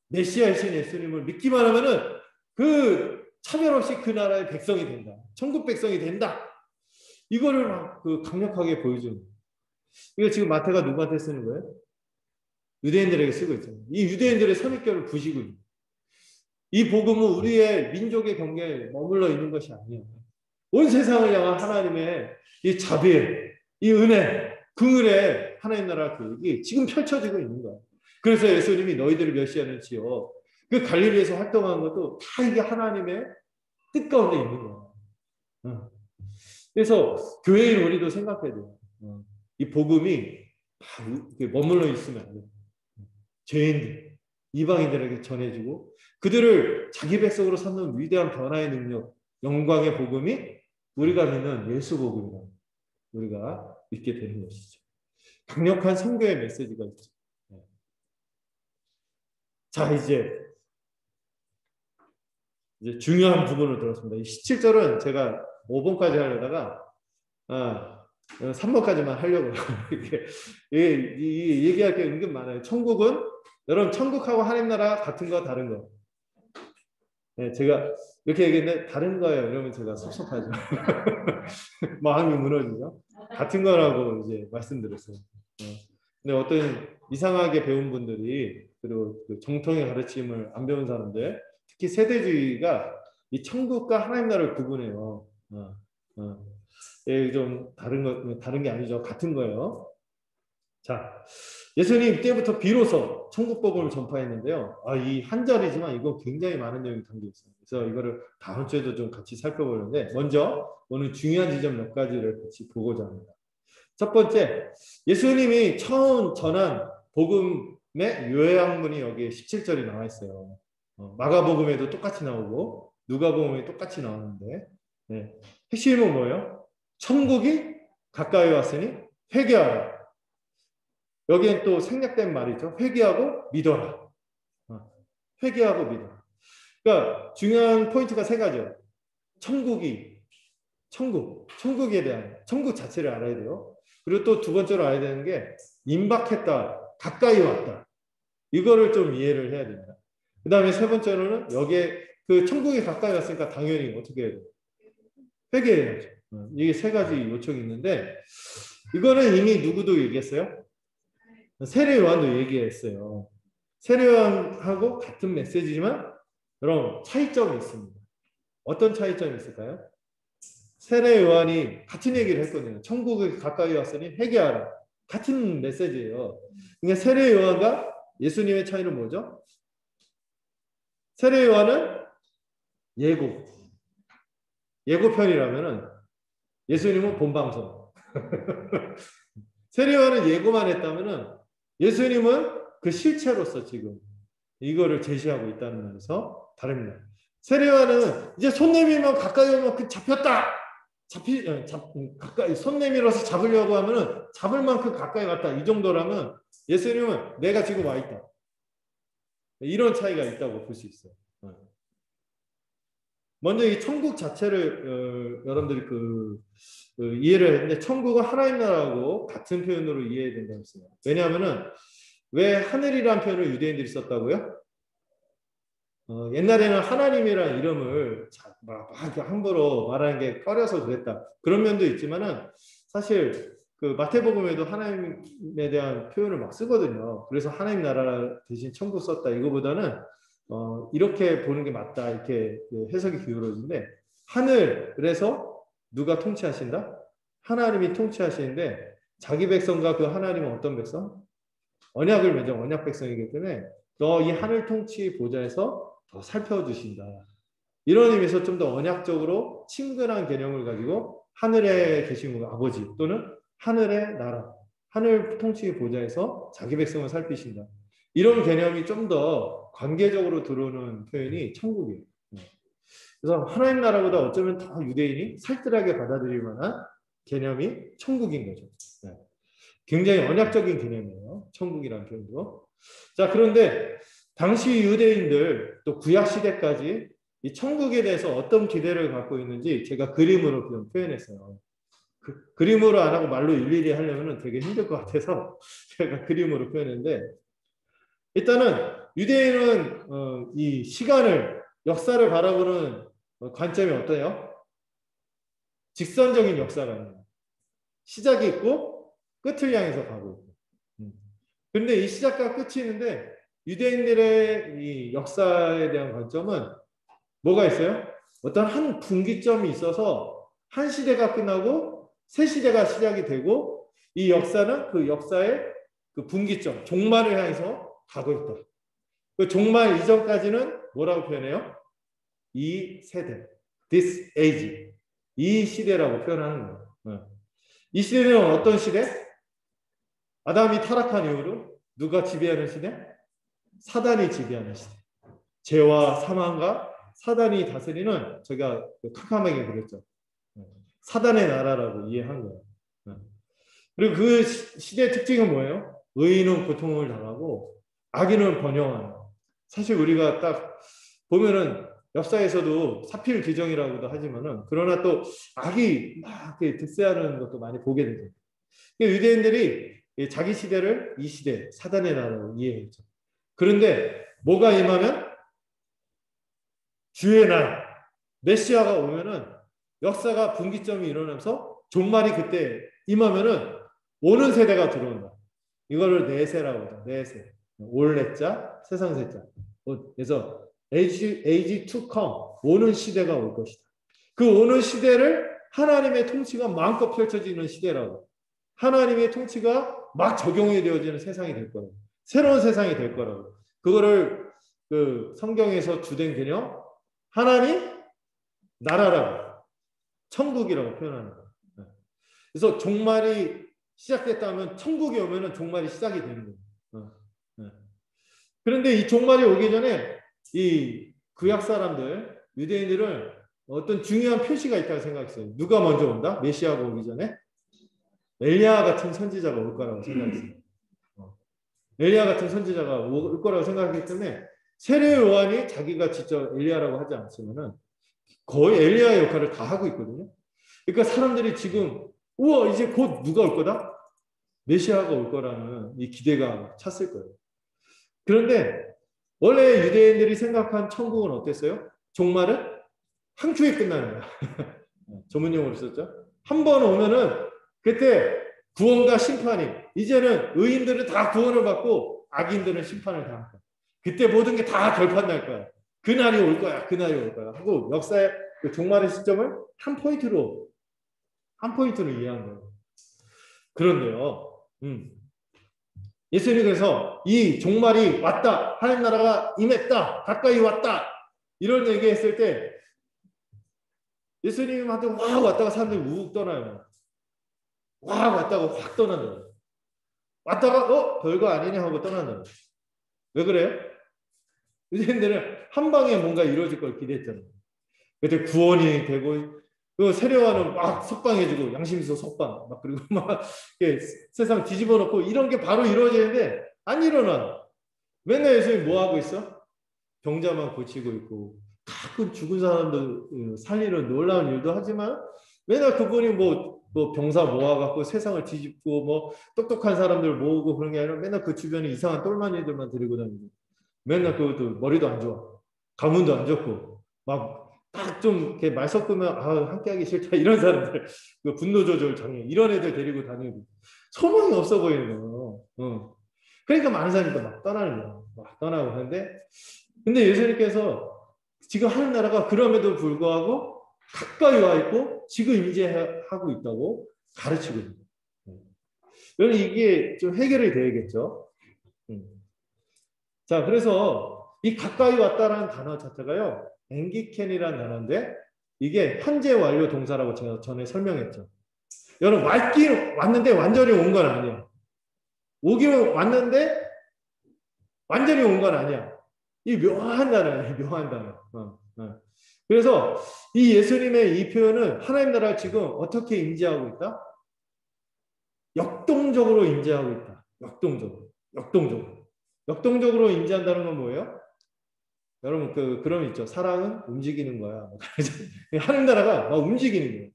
메시아이신 예수님을 믿기만 하면은 그 차별 없이 그 나라의 백성이 된다. 천국 백성이 된다. 이거를 막 강력하게 보여주는 거예요. 이거 지금 마태가 누구한테 쓰는 거예요? 유대인들에게 쓰고 있잖아요. 이 유대인들의 선입견을 부시고 있는 거예요. 이 복음은 우리의 민족의 경계에 머물러 있는 것이 아니에요. 온 세상을 향한 하나님의 이 자비에, 이 은혜, 긍휼의 하나님 나라 계획이 지금 펼쳐지고 있는 거예요. 그래서 예수님이 너희들을 멸시하는지요. 그 갈릴리에서 활동한 것도 다 이게 하나님의 뜻 가운데 있는 거예요. 그래서 교회인 우리도 생각해야 돼요. 이 복음이 다 머물러 있으면 안 돼요. 죄인들, 이방인들에게 전해지고 그들을 자기 백성으로 삼는 위대한 변화의 능력, 영광의 복음이 우리가 믿는 예수 복음이다. 우리가 믿게 되는 것이죠. 강력한 선교의 메시지가 있죠. 자, 이제 중요한 부분을 들었습니다. 이 17절은 제가 5번까지 하려다가 3번까지만 하려고요. 얘기할 게 은근 많아요. 천국은 여러분 천국하고 하나님 나라 같은 거 다른 거. 네, 제가 이렇게 얘기했는데 다른 거예요. 이러면 제가 섭섭하죠. 마음이 무너지죠. 같은 거라고 이제 말씀드렸어요. 근데 어떤 이상하게 배운 분들이 그리고 그 정통의 가르침을 안 배운 사람들, 특히 세대주의가 이 천국과 하나님 나라를 구분해요. 예, 좀 다른 게 아니죠. 같은 거예요. 자, 예수님 이때부터 비로소 천국 복음을 전파했는데요. 이 한 절이지만 이거 굉장히 많은 내용이 담겨 있어요. 그래서 이거를 다음 주에도 좀 같이 살펴보는데 먼저 오늘 중요한 지점 몇 가지를 같이 보고자 합니다. 첫 번째, 예수님이 처음 전한 복음의 요약문이 여기 17절이 나와 있어요. 마가복음에도 똑같이 나오고 누가복음에 똑같이 나오는데 네. 핵심은 뭐예요? 천국이 가까이 왔으니 회개하라. 여기엔 또 생략된 말이죠. 회개하고 믿어라. 회개하고 믿어라. 그러니까 중요한 포인트가 세 가지예요. 천국에 대한 천국 자체를 알아야 돼요. 그리고 또 두 번째로 알아야 되는 게 임박했다, 가까이 왔다. 이거를 좀 이해를 해야 됩니다. 그 다음에 세 번째로는 여기에 그 천국이 가까이 왔으니까 당연히 어떻게 해야 돼요? 회개해야죠. 이게 세 가지 요청이 있는데 이거는 이미 누구도 얘기했어요? 세례요한도 얘기했어요. 세례요한하고 같은 메시지지만 여러분 차이점이 있습니다. 어떤 차이점이 있을까요? 세례요한이 같은 얘기를 했거든요. 천국이 가까이 왔으니 회개하라. 같은 메시지예요. 그러니까 세례요한과 예수님의 차이는 뭐죠? 세례요한은 예고편이라면은 예수님은 본방송. 세례요한은 예고만 했다면은 예수님은 그 실체로서 지금 이거를 제시하고 있다는 면에서 다릅니다. 세례요한은 이제 손 내밀면 가까이 오면 그 잡혔다. 가까이 손 내밀어서 잡으려고 하면은 잡을 만큼 가까이 갔다. 이 정도라면 예수님은 내가 지금 와 있다. 이런 차이가 있다고 볼 수 있어요. 먼저 이 천국 자체를 여러분들이 이해를 했는데 천국은 하나님 나라하고 같은 표현으로 이해해야 된다고 했어요. 왜냐하면은 왜 하늘이라는 표현을 유대인들이 썼다고요? 옛날에는 하나님이라는 이름을 막 함부로 말하는 게 꺼려서 그랬다. 그런 면도 있지만은 사실 그 마태복음에도 하나님에 대한 표현을 막 쓰거든요. 그래서 하나님 나라 대신 천국 썼다. 이거보다는 이렇게 보는 게 맞다. 이렇게 해석이 기울어지는데 하늘 그래서 누가 통치하신다? 하나님이 통치하시는데 자기 백성과 그 하나님은 어떤 백성? 언약을 맺은 언약 백성이기 때문에 너 이 하늘 통치 보좌에서 더 살펴주신다. 이런 의미에서 좀 더 언약적으로 친근한 개념을 가지고 하늘에 계신 아버지 또는 하늘의 나라, 하늘 통치 보좌에서 자기 백성을 살피신다. 이런 개념이 좀 더 관계적으로 들어오는 표현이 천국이에요. 그래서 하나님 나라보다 어쩌면 더 유대인이 살뜰하게 받아들일 만한 개념이 천국인 거죠. 네. 굉장히 언약적인 개념이에요. 천국이라는 표현도. 자, 그런데 당시 유대인들 또 구약 시대까지 이 천국에 대해서 어떤 기대를 갖고 있는지 제가 그림으로 좀 표현했어요. 그림으로 안 하고 말로 일일이 하려면 되게 힘들 것 같아서 제가 그림으로 표현했는데, 일단은 유대인은 이 시간을, 역사를 바라보는 관점이 어때요? 직선적인 역사가 아니에요. 시작이 있고 끝을 향해서 가고 있고. 그런데 이 시작과 끝이 있는데 유대인들의 이 역사에 대한 관점은 뭐가 있어요? 어떤 한 분기점이 있어서 한 시대가 끝나고 새 시대가 시작이 되고, 이 역사는 그 역사의 그 분기점, 종말을 향해서 가고 있다. 그 종말 이전까지는 뭐라고 표현해요? 이 세대, this age, 이 시대라고 표현하는 거예요. 이 시대는 어떤 시대? 아담이 타락한 이후로 누가 지배하는 시대? 사단이 지배하는 시대. 죄와 사망과 사단이 다스리는, 제가 캄캄하게 그랬죠. 사단의 나라라고 이해한 거예요. 그리고 그 시대의 특징은 뭐예요? 의인은 고통을 당하고 악인은 번영하는. 사실 우리가 딱 보면은 역사에서도 사필 규정이라고도 하지만은, 그러나 또 악이 막 득세하는 것도 많이 보게 되죠. 유대인들이 자기 시대를 이 시대, 사단의 나라로 이해했죠. 그런데 뭐가 임하면, 주의 날, 메시아가 오면은 역사가 분기점이 일어나면서 종말이 그때 임하면은 오는 세대가 들어온다. 이거를 내세라고 하죠. 내세. 올내자, 세상세자. 그래서 age to come, 오는 시대가 올 것이다. 그 오는 시대를 하나님의 통치가 마음껏 펼쳐지는 시대라고. 하나님의 통치가 막 적용이 되어지는 세상이 될 거라고. 새로운 세상이 될 거라고. 그거를 그 성경에서 주된 개념, 하나님 나라라고, 천국이라고 표현하는 거예요. 그래서 종말이 시작됐다면 천국이 오면은 종말이 시작이 되는 거예요. 그런데 이 종말이 오기 전에 이 구약 사람들, 유대인들은 어떤 중요한 표시가 있다고 생각했어요. 누가 먼저 온다? 메시아가 오기 전에 엘리야 같은 선지자가 올 거라고 생각했어요. 엘리야 같은 선지자가 올 거라고 생각했기 때문에 세례 요한이 자기가 직접 엘리야라고 하지 않지만은 거의 엘리야의 역할을 다 하고 있거든요. 그러니까 사람들이 지금 우와, 이제 곧 누가 올 거다? 메시아가 올 거라는 이 기대가 찼을 거예요. 그런데 원래 유대인들이 생각한 천국은 어땠어요? 종말은 한 주에 끝나는 거야. 전문용어로 썼죠. 한 번 오면은 그때 구원과 심판이, 이제는 의인들은 다 구원을 받고 악인들은 심판을 당할 거야. 그때 모든 게 다 결판날 거야. 그날이 올 거야. 그날이 올 거야. 하고 역사의 그 종말의 시점을 한 포인트로 이해한 거예요. 그런데요. 예수님께서 이 종말이 왔다, 하나님 나라가 임했다, 가까이 왔다, 이런 얘기했을 때 예수님한테 확 왔다가 사람들이 우욱 떠나요. 확 왔다가 확 떠난다. 왔다가 별거 아니네 하고 떠난다. 왜 그래요? 유대인들은 한 방에 뭔가 이루어질 걸 기대했잖아요. 그때 구원이 되고, 그 세례와는 막 석방해주고, 양심있어 석방, 막 그리고 막 세상 뒤집어 놓고 이런 게 바로 이루어지는데 안 일어나. 맨날 예수님 뭐 하고 있어? 병자만 고치고 있고, 가끔 죽은 사람들 살리는 놀라운 일도 하지만 맨날 그분이 뭐 병사 모아갖고 세상을 뒤집고 뭐 똑똑한 사람들 모으고 그런 게 아니라 맨날 그 주변에 이상한 똘마니들만 데리고 다니고, 맨날 그것도 머리도 안 좋아, 가문도 안 좋고, 막 딱 좀 이렇게 말 섞으면 함께하기 싫다 이런 사람들, 그 분노 조절 장애 이런 애들 데리고 다니고 소망이 없어 보이는 거예요. 그러니까 많은 사람들이 막 떠나는 거야. 막 떠나고 하는데, 근데 예수님께서 지금 하는 나라가 그럼에도 불구하고 가까이 와 있고 지금 임재하고 있다고 가르치고 있는 거예요. 여러분 이게 좀 해결이 돼야겠죠. 자, 그래서 이 가까이 왔다라는 단어 자체가요, 앵기켄이라는 단어인데 이게 현재 완료 동사라고 제가 전에 설명했죠. 여러분 왔긴 왔는데 완전히 온 건 아니야. 오긴 왔는데 완전히 온 건 아니야. 이 묘한 단어예요. 묘한 단어. 그래서 이 예수님의 이 표현은 하나님 나라가 지금 어떻게 임재하고 있다? 역동적으로 임재하고 있다. 역동적으로. 역동적으로. 역동적으로 임재한다는 건 뭐예요? 여러분 그럼 있죠. 사랑은 움직이는 거야. 하나님 나라가 막 움직이는 거예요.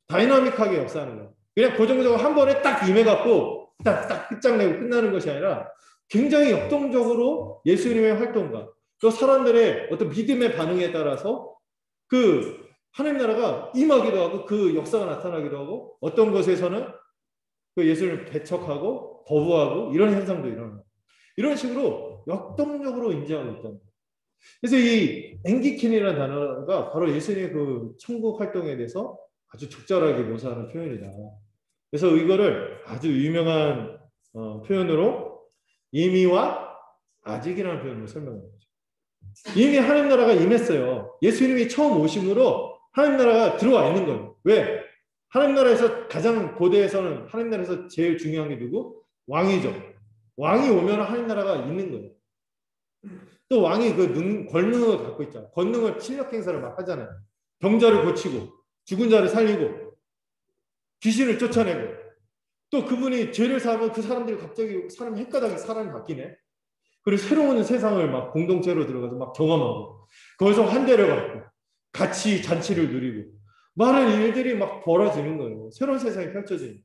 다이나믹하게 역사하는 거예요. 그냥 고정적으로 한 번에 딱 임해갖고 딱 끝장내고 끝나는 것이 아니라 굉장히 역동적으로 예수님의 활동과 또 사람들의 어떤 믿음의 반응에 따라서 그 하나님 나라가 임하기도 하고 그 역사가 나타나기도 하고 어떤 곳에서는 그 예수님을 배척하고 거부하고 이런 현상도 일어나요. 이런 식으로 역동적으로 임재하고 있다는 거예요. 그래서 이 앵기켄이라는 단어가 바로 예수님의 그 천국 활동에 대해서 아주 적절하게 묘사하는 표현이다. 그래서 이거를 아주 유명한 표현으로 이미와 아직이라는 표현으로 설명합니다. 이미 하나님 나라가 임했어요. 예수님이 처음 오심으로 하나님 나라가 들어와 있는 거예요. 왜? 하나님 나라에서 가장 고대에서는 하나님 나라에서 제일 중요한 게 누구? 왕이죠. 왕이 오면 하나님 나라가 있는 거예요. 또 왕이 그 권능을 갖고 있잖아요. 권능을 실력 행사를 막 하잖아요. 병자를 고치고 죽은 자를 살리고 귀신을 쫓아내고 또 그분이 죄를 사하면 그 사람들이 갑자기 헷가닥이 사람이 바뀌네. 그리고 새로운 세상을 막 공동체로 들어가서 막 경험하고 거기서 환대를 받고 같이 잔치를 누리고 많은 일들이 막 벌어지는 거예요. 새로운 세상이 펼쳐지는.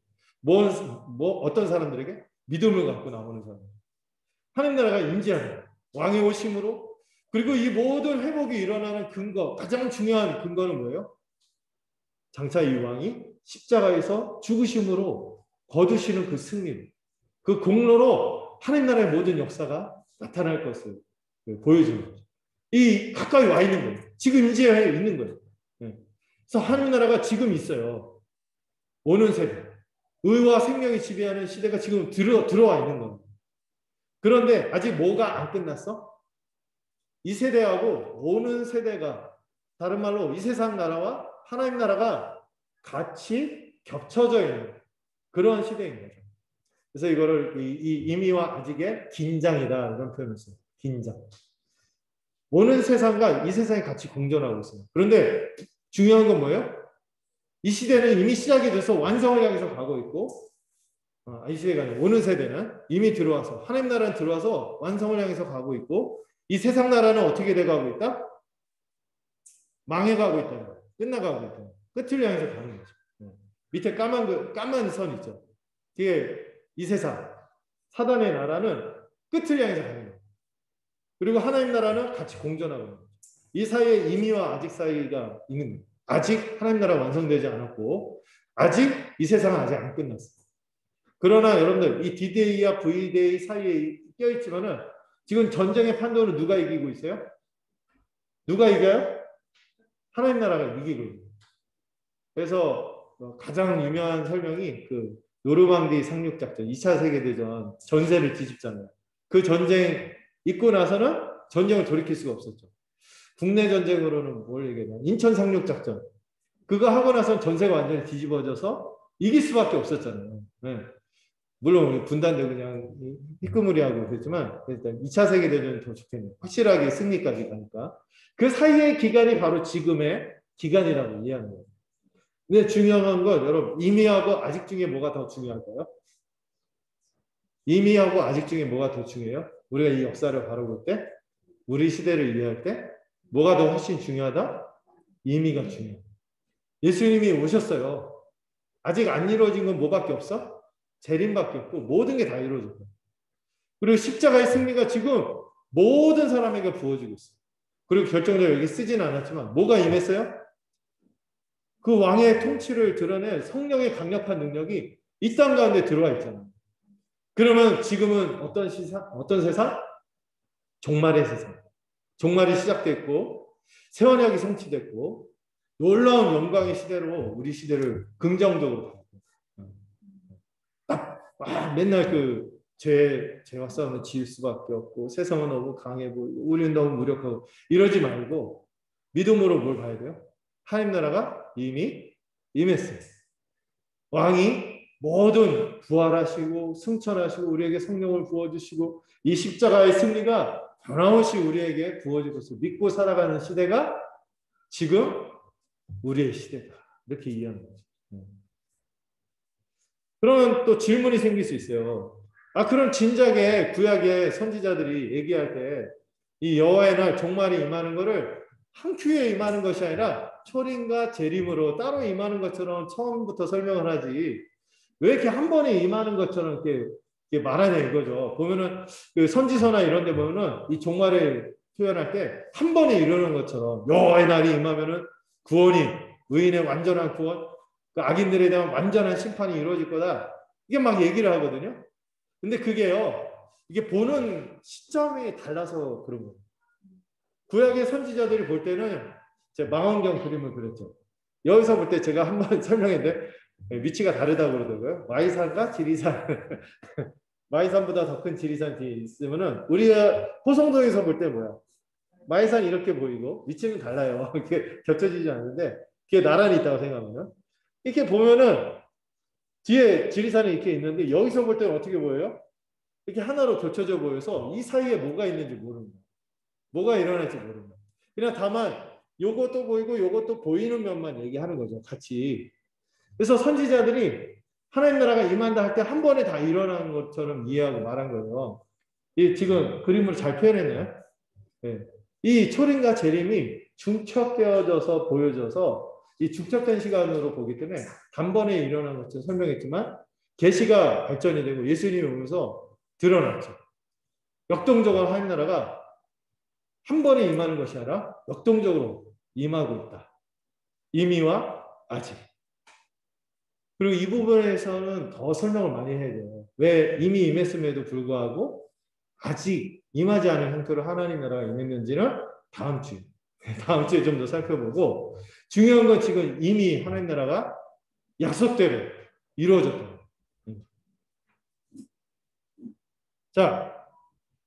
어떤 사람들에게? 믿음을 갖고 나오는 사람. 하나님 나라가 임재하는 왕의 오심으로 그리고 이 모든 회복이 일어나는 근거, 가장 중요한 근거는 뭐예요? 장차 이 왕이 십자가에서 죽으심으로 거두시는 그 승리, 그 공로로 하나님 나라의 모든 역사가 나타날 것을 보여주는 거죠. 이 가까이 와 있는 거예요. 지금 임재해 있는 거예요. 그래서 하나님 나라가 지금 있어요. 오는 세대, 의와 생명이 지배하는 시대가 지금 들어와 있는 겁니다. 그런데 아직 뭐가 안 끝났어? 이 세대하고 오는 세대가 다른 말로 이 세상 나라와 하나님 나라가 같이 겹쳐져 있는 그런 시대인 거죠. 그래서 이거를 이 이미와 아직의 긴장이다 이런 표현을 써요. 긴장. 오는 세상과 이 세상이 같이 공존하고 있어요. 그런데 중요한 건 뭐예요? 이 시대는 이미 시작이 돼서 완성을 향해서 가고 있고 이 시대가 아니라 오는 세대는 이미 들어와서 하나님 나라는 들어와서 완성을 향해서 가고 있고 이 세상 나라는 어떻게 돼가고 있다? 망해가고 있다는 거예요. 끝나가고 있다는 거예요. 끝을 향해서 가는 거죠. 밑에 까만 선 있죠. 뒤에 이 세상 사단의 나라는 끝을 향해서 가는 거예요. 그리고 하나님 나라는 같이 공존하고 있는 거죠. 이 사이에 이미와 아직 사이가 있는 거예요. 아직 하나님 나라 완성되지 않았고 아직 이 세상은 아직 안 끝났어요. 그러나 여러분들 이 D-Day와 V-Day 사이에 껴있지만은 지금 전쟁의 판도는 누가 이기고 있어요? 누가 이겨요? 하나님 나라가 이기고 있어요. 그래서 가장 유명한 설명이 그 노르망디 상륙작전 2차 세계대전 전세를 뒤집잖아요. 그 전쟁 있고 나서는 전쟁을 돌이킬 수가 없었죠. 국내 전쟁으로는 뭘 얘기하냐 인천 상륙작전 그거 하고 나서는 전세가 완전히 뒤집어져서 이길 수밖에 없었잖아요. 네. 물론 분단되고 그냥 희끄무리하고 그랬지만 일단 2차 세계대전이 더 좋겠네요. 확실하게 승리까지 가니까. 그 사이의 기간이 바로 지금의 기간이라고 이해하는 거예요. 근데 중요한 건 여러분 이미하고 아직 중에 뭐가 더 중요할까요? 이미하고 아직 중에 뭐가 더 중요해요? 우리가 이 역사를 바라볼 때 우리 시대를 이해할 때 뭐가 더 훨씬 중요하다? 이미가 중요해요. 예수님이 오셨어요. 아직 안 이루어진 건 뭐밖에 없어? 재림밖에 없고 모든 게 다 이루어졌고 그리고 십자가의 승리가 지금 모든 사람에게 부어지고 있어요. 그리고 결정적으로 여기 쓰진 않았지만 뭐가 임했어요? 그 왕의 통치를 드러낼 성령의 강력한 능력이 이 땅 가운데 들어와 있잖아요. 그러면 지금은 어떤 세상? 종말의 세상. 종말이 시작됐고 새 언약이 성취됐고 놀라운 영광의 시대로 우리 시대를 긍정적으로 맨날 그 죄와 싸움을 지을 수밖에 없고 세상은 너무 강해 보이고 우리는 너무 무력하고 이러지 말고 믿음으로 뭘 봐야 돼요? 하나님 나라가 이미 임했어요. 왕이 모든 부활하시고 승천하시고 우리에게 성령을 부어주시고 이 십자가의 승리가 변함없이 우리에게 부어질 것을 믿고 살아가는 시대가 지금 우리의 시대다. 이렇게 이해하는 거죠. 그러면 또 질문이 생길 수 있어요. 그럼 진작에 구약의 선지자들이 얘기할 때 이 여호와의 날 종말이 임하는 것을 한 큐에 임하는 것이 아니라 초림과 재림으로 따로 임하는 것처럼 처음부터 설명을 하지 왜 이렇게 한 번에 임하는 것처럼 이렇게 말하냐 이거죠. 보면은 그 선지서나 이런 데 보면은 이 종말을 표현할 때 한 번에 이루는 것처럼 여호와의 날이 임하면은 구원이 의인의 완전한 구원, 그 악인들에 대한 완전한 심판이 이루어질 거다. 이게 막 얘기를 하거든요. 근데 그게요. 이게 보는 시점이 달라서 그런 거예요. 구약의 선지자들이 볼 때는 제가 망원경 그림을 그렸죠. 여기서 볼 때 제가 한번 설명했는데 위치가 다르다고 그러더라고요. 마이산과 지리산. 마이산보다 더 큰 지리산 뒤에 있으면은 우리가 호성동에서 볼 때 뭐야? 마이산이 이렇게 보이고 위치는 달라요. 이렇게 겹쳐지지 않는데 그게 나란히 있다고 생각하면 이렇게 보면은 뒤에 지리산이 이렇게 있는데 여기서 볼 때는 어떻게 보여요? 이렇게 하나로 겹쳐져 보여서 이 사이에 뭐가 있는지 모르는 거예요. 뭐가 일어날지 모르는 거예요. 그냥 다만 요것도 보이고 요것도 보이는 면만 얘기하는 거죠. 같이. 그래서 선지자들이 하나님 나라가 임한다 할 때 한 번에 다 일어나는 것처럼 이해하고 말한 거예요. 이 지금 그림을 잘 표현했나요? 네. 이 초림과 재림이 중첩되어져서 보여져서 이 중첩된 시간으로 보기 때문에 단번에 일어나는 것처럼 설명했지만 계시가 발전이 되고 예수님이 오면서 드러났죠. 역동적으로 하나님 나라가 한 번에 임하는 것이 아니라 역동적으로 임하고 있다. 이미와 아직. 그리고 이 부분에서는 더 설명을 많이 해야 돼요. 왜 이미 임했음에도 불구하고 아직 임하지 않은 형태로 하나님 나라가 임했는지는 다음 주에 좀 더 살펴보고 중요한 건 지금 이미 하나님 나라가 약속대로 이루어졌다. 자,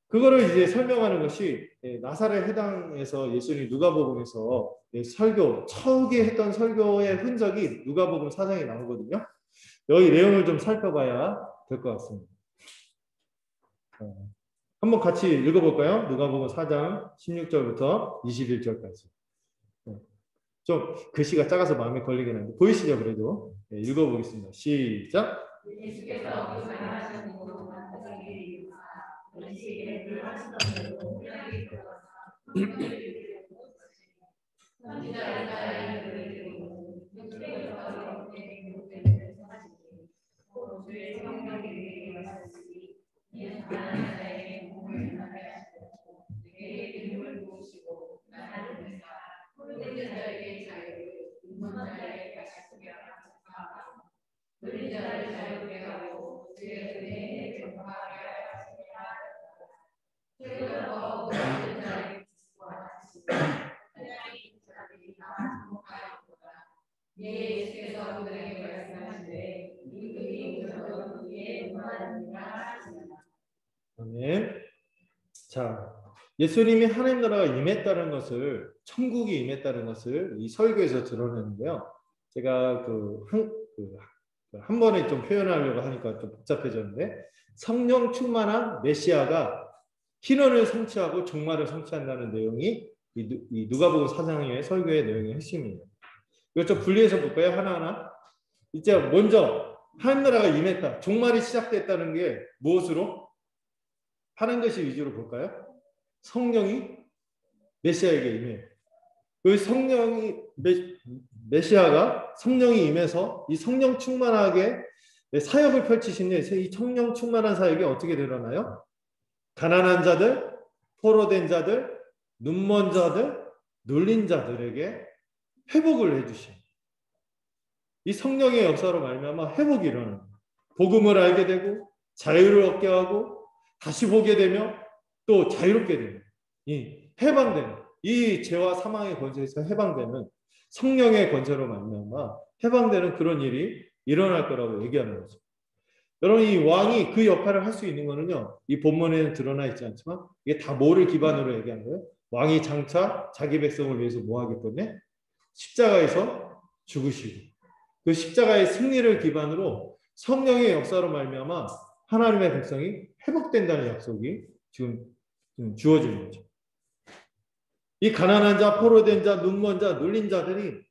그거를 이제 설명하는 것이 나사렛 해당에서 예수님이 누가복음에서 설교, 처음에 했던 설교의 흔적이 누가복음 4장에 나오거든요. 여기 내용을 좀 살펴봐야 될 것 같습니다. 한번 같이 읽어볼까요? 누가복음 4장 16절부터 21절까지. 좀 글씨가 작아서 마음에 걸리긴 한데 보이시죠? 그래도 읽어보겠습니다. 시작. 예수께서 아멘. 자, 예수님이 하나님 나라가 임했다는 것을, 천국이 임했다는 것을 이 설교에서 드러내는데요. 제가 한 번에 좀 표현하려고 하니까 좀 복잡해졌는데, 성령 충만한 메시아가 희년을 성취하고 종말을 성취한다는 내용이 이 누가복음 4장의 설교의 내용의 핵심이에요. 이걸 좀 분리해서 볼까요? 하나하나. 이제 먼저 하나님 나라가 임했다, 종말이 시작됐다는 게 무엇으로? 하는 것이 위주로 볼까요? 성령이 메시아에게 임해요. 그 성령이 메시아가 성령이 임해서 이 성령 충만하게 사역을 펼치시는데 이 성령 충만한 사역이 어떻게 드러나요? 가난한 자들, 포로된 자들, 눈먼 자들, 눌린 자들에게 회복을 해주신 이 성령의 역사로 말미암아 회복이 일어나는 복음을 알게 되고 자유를 얻게 하고 다시 보게 되며 또 자유롭게 되는 이 해방되는 이 죄와 사망의 권세에서 해방되는 성령의 권세로 말미암아 해방되는 그런 일이 일어날 거라고 얘기하는 거죠. 여러분 이 왕이 그 역할을 할 수 있는 거는요. 이 본문에는 드러나 있지 않지만 이게 다 뭐를 기반으로 얘기하는 거예요? 왕이 장차 자기 백성을 위해서 뭐 하기 때문에 십자가에서 죽으시고 그 십자가의 승리를 기반으로 성령의 역사로 말미암아 하나님의 백성이 회복된다는 약속이 지금 주어지는 거죠. 이 가난한 자, 포로된 자, 눈먼 자, 눌린 자들이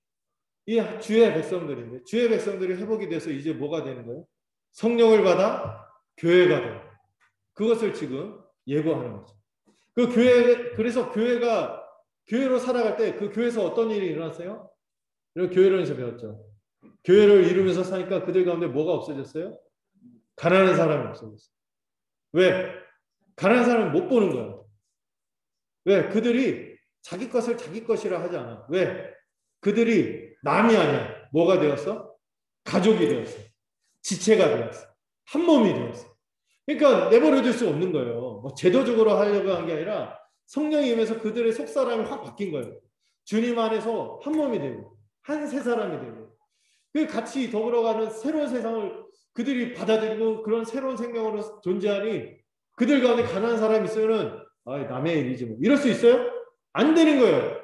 이 주의 백성들인데 주의 백성들이 회복이 돼서 이제 뭐가 되는 거예요? 성령을 받아 교회가 돼요. 그것을 지금 예고하는 거죠. 그 교회 그래서 교회가 교회로 살아갈 때 그 교회에서 어떤 일이 일어났어요? 이런 교회론에서 배웠죠. 교회를 이루면서 사니까 그들 가운데 뭐가 없어졌어요? 가난한 사람이 없어졌어요. 왜? 가난한 사람은 못 보는 거예요. 왜? 그들이 자기 것을 자기 것이라 하지 않아. 왜? 그들이 남이 아니야. 뭐가 되었어? 가족이 되었어. 지체가 되었어. 한 몸이 되었어. 그러니까 내버려둘 수 없는 거예요. 뭐 제도적으로 하려고 한 게 아니라 성령이 임해서 그들의 속사람이 확 바뀐 거예요. 주님 안에서 한 몸이 되고 한 세 사람이 되고 그 같이 더불어가는 새로운 세상을 그들이 받아들이고 그런 새로운 생명으로 존재하니 그들 가운데 가난한 사람이 있으면은 남의 일이지 뭐 이럴 수 있어요? 안 되는 거예요.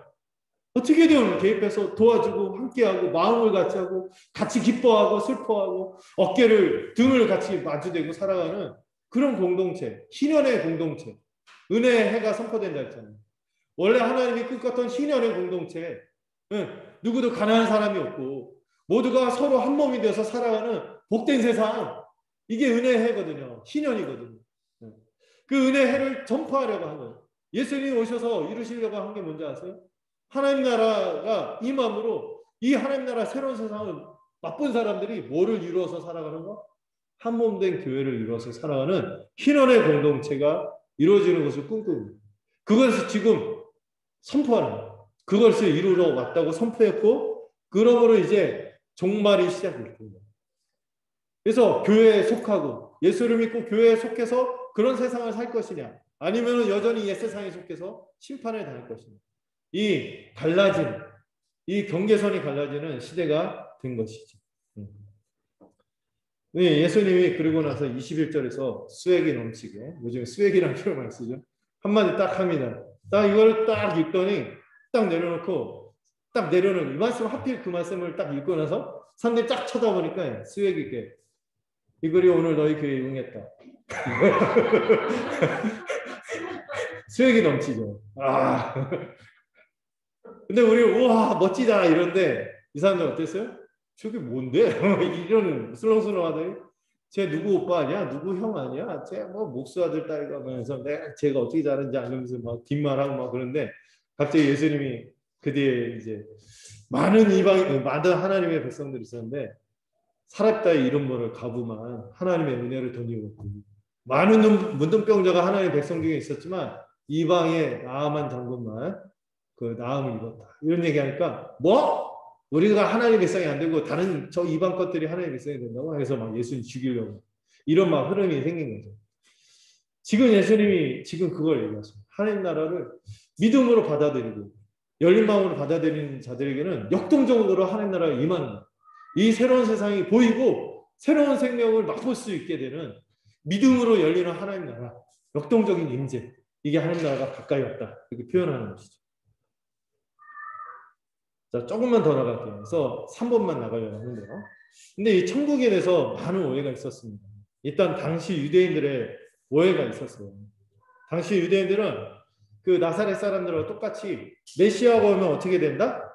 어떻게든 개입해서 도와주고 함께하고 마음을 같이 하고 같이 기뻐하고 슬퍼하고 어깨를 등을 같이 마주대고 살아가는 그런 공동체, 희년의 공동체, 은혜의 해가 선포된다 했잖아요. 원래 하나님이 꿈꿨던 희년의 공동체, 누구도 가난한 사람이 없고 모두가 서로 한 몸이 되어서 살아가는 복된 세상, 이게 은혜의 해거든요. 희년이거든요. 그 은혜의 해를 전파하려고 한 거예요. 예수님이 오셔서 이루시려고 한 게 뭔지 아세요? 하나님 나라가 임함으로 이 하나님 나라 새로운 세상을 맛본 사람들이 뭐를 이루어서 살아가는 거? 한 몸 된 교회를 이루어서 살아가는 희년의 공동체가 이루어지는 것을 꿈꿉니다. 그것을 지금 선포하는 거예요. 그것을 이루러 왔다고 선포했고 그러므로 이제 종말이 시작됩니다. 그래서 교회에 속하고 예수를 믿고 교회에 속해서 그런 세상을 살 것이냐 아니면 여전히 옛 세상에 속해서 심판을 당할 것이냐 이 갈라진 이 경계선이 갈라지는 시대가 된 것이죠. 예수님이 그리고 나서 21절에서 수액이 넘치게 요즘 수액이라는 표현을 많이 쓰죠. 한마디 딱 합니다. 딱 이걸 딱 읽더니 딱 내려놓고 딱 내려놓고 이 말씀 하필 그 말씀을 딱 읽고 나서 사람들이 딱 쳐다보니까 수액이 이렇게 이 글이 오늘 너희 교회에 응했다. 수액이 넘치죠. 근데 우리 우와 멋지다 이런데 이 사람들 어땠어요? 저게 뭔데? 이런 슬렁슬렁하더니 쟤 누구 오빠 아니야? 누구 형 아니야? 쟤 뭐 목수 아들 딸이가 하면서 내가 쟤가 어떻게 자는지 알면서 막 뒷말하고 막 그런데 갑자기 예수님이 그 뒤에 이제 많은 하나님의 백성들이 있었는데 사렙다의 이름 모를 가부만 하나님의 은혜를 덧입었고 많은 문둥병자가 하나님의 백성 중에 있었지만 이방의 나아만 장군만 그 나음을 입었다. 이런 얘기하니까 뭐? 우리가 하나님의 백성이 안 되고 다른 저 이방 것들이 하나님의 백성이 된다고 해서 막 예수님 죽이려고 이런 막 흐름이 생긴 거죠. 지금 예수님이 지금 그걸 얘기하십니다. 하나님 나라를 믿음으로 받아들이고 열린 마음으로 받아들이는 자들에게는 역동적으로 하나님 나라가 임하는 거예요. 이 새로운 세상이 보이고 새로운 생명을 맛볼 수 있게 되는 믿음으로 열리는 하나님 나라, 역동적인 임재. 이게 하나님 나라가 가까이 왔다. 이렇게 표현하는 것이죠. 자, 조금만 더 나갈게요. 그래서 3번만 나가려고 하는데요. 근데 이 천국에 대해서 많은 오해가 있었습니다. 일단 당시 유대인들의 오해가 있었어요. 당시 유대인들은 그 나사렛 사람들과 똑같이 메시아가 오면 어떻게 된다?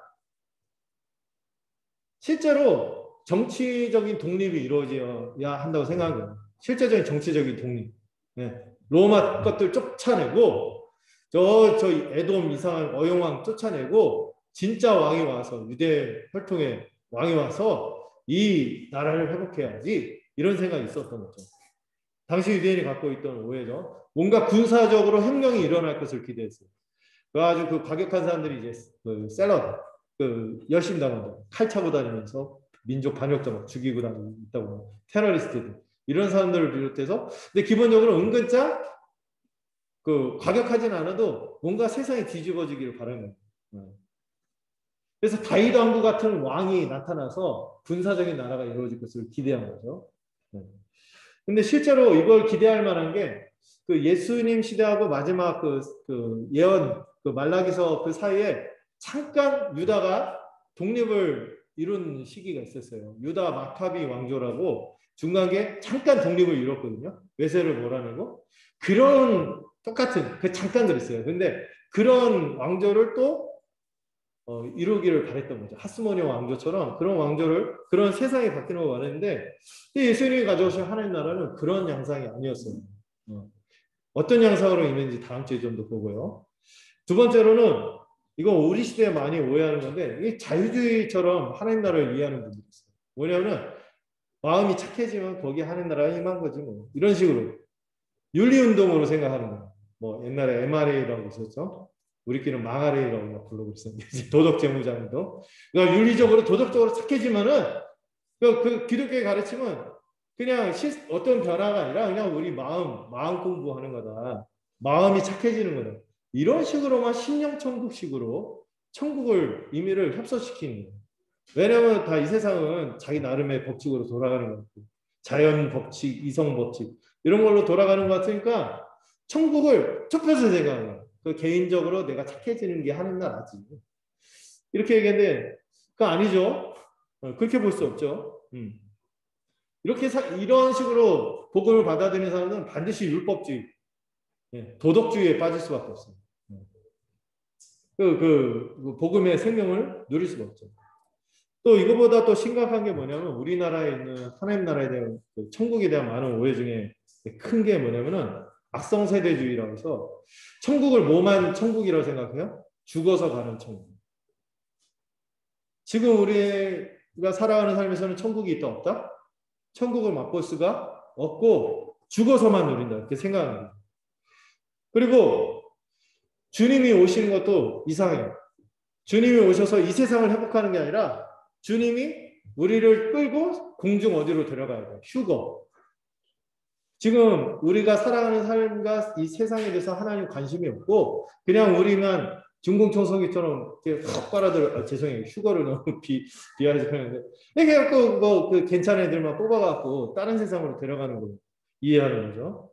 실제로 정치적인 독립이 이루어져야 한다고 생각한 거예요. 실제적인 정치적인 독립. 로마 것들 쫓아내고 저 에돔 이상한 어용왕 쫓아내고 진짜 왕이 와서 유대 혈통의 왕이 와서 이 나라를 회복해야지 이런 생각이 있었던 거죠. 당시 유대인이 갖고 있던 오해죠. 뭔가 군사적으로 혁명이 일어날 것을 기대했어요. 아주 그 과격한 사람들이 이제 그 샐러드 열심히 다닌다. 칼 차고 다니면서 민족 반역자 막 죽이고 다니고 테러리스트들 이런 사람들을 비롯해서 근데 기본적으로 은근짜 그 과격하진 않아도 뭔가 세상이 뒤집어지기를 바라는 거예요. 그래서 다윗 왕국 같은 왕이 나타나서 군사적인 나라가 이루어질 것을 기대한 거죠. 근데 실제로 이걸 기대할 만한 게 그 예수님 시대하고 마지막 그 예언 그 말라기서 그 사이에 잠깐 유다가 독립을 이룬 시기가 있었어요. 유다 마카비 왕조라고 중간에 잠깐 독립을 이뤘거든요. 외세를 몰아내고 그런 똑같은 그 잠깐 그랬어요. 근데 그런 왕조를 또 이루기를 바랬던 거죠. 하스모니아 왕조처럼 그런 왕조를 그런 세상이 바뀌는 걸 원했는데 예수님이 가져오신 하나님 나라는 그런 양상이 아니었어요. 어떤 양상으로 있는지 다음 주에 좀 더 보고요. 두 번째로는 이건 우리 시대에 많이 오해하는 건데 이 자유주의처럼 하나님 나라를 이해하는 분들이 있어요. 뭐냐면 마음이 착해지면 거기에 하나님 나라가 임한 거지 뭐 이런 식으로 윤리운동으로 생각하는 거예요. 뭐 옛날에 MRA라고 있었죠. 우리끼리는 망아레이라고 부르고 있었는데 도덕재무장도 그러니까 윤리적으로 도덕적으로 착해지면은 그 기독교의 가르침은 그냥 어떤 변화가 아니라 그냥 우리 마음 공부하는 거다. 마음이 착해지는 거다. 이런 식으로만 심령천국식으로 천국을 임의를 협소시키는 거예요. 왜냐하면 다 이 세상은 자기 나름의 법칙으로 돌아가는 것 같고 자연 법칙, 이성 법칙 이런 걸로 돌아가는 것 같으니까 천국을 좁혀서 생각해요. 그 개인적으로 내가 착해지는 게 하는 나라지. 이렇게 얘기했는데 그거 아니죠. 그렇게 볼 수 없죠. 이렇게 이런 식으로 복음을 받아들이는 사람은 반드시 율법주의, 도덕주의에 빠질 수밖에 없어요. 그 복음의 생명을 누릴 수가 없죠. 또 이거보다 또 심각한 게 뭐냐면 우리나라에 있는 하나님 나라에 대한 천국에 대한 많은 오해 중에 큰 게 뭐냐면은 악성 세대주의라고 해서 천국을 뭐만 천국이라고 생각해요? 죽어서 가는 천국. 지금 우리가 살아가는 삶에서는 천국이 있다 없다? 천국을 맛볼 수가 없고 죽어서만 누린다 이렇게 생각합니다. 그리고 주님이 오시는 것도 이상해요. 주님이 오셔서 이 세상을 회복하는 게 아니라 주님이 우리를 끌고 공중 어디로 데려가야 돼요. 휴거. 지금 우리가 살아가는 삶과 이 세상에 대해서 하나님 관심이 없고 그냥 우리만 중공청소기처럼 이렇게 확 빨아들여 죄송해요. 휴거를 너무 비하해서 하는데 이게 그 괜찮은 애들만 뽑아갖고 다른 세상으로 데려가는 거 이해하는 거죠.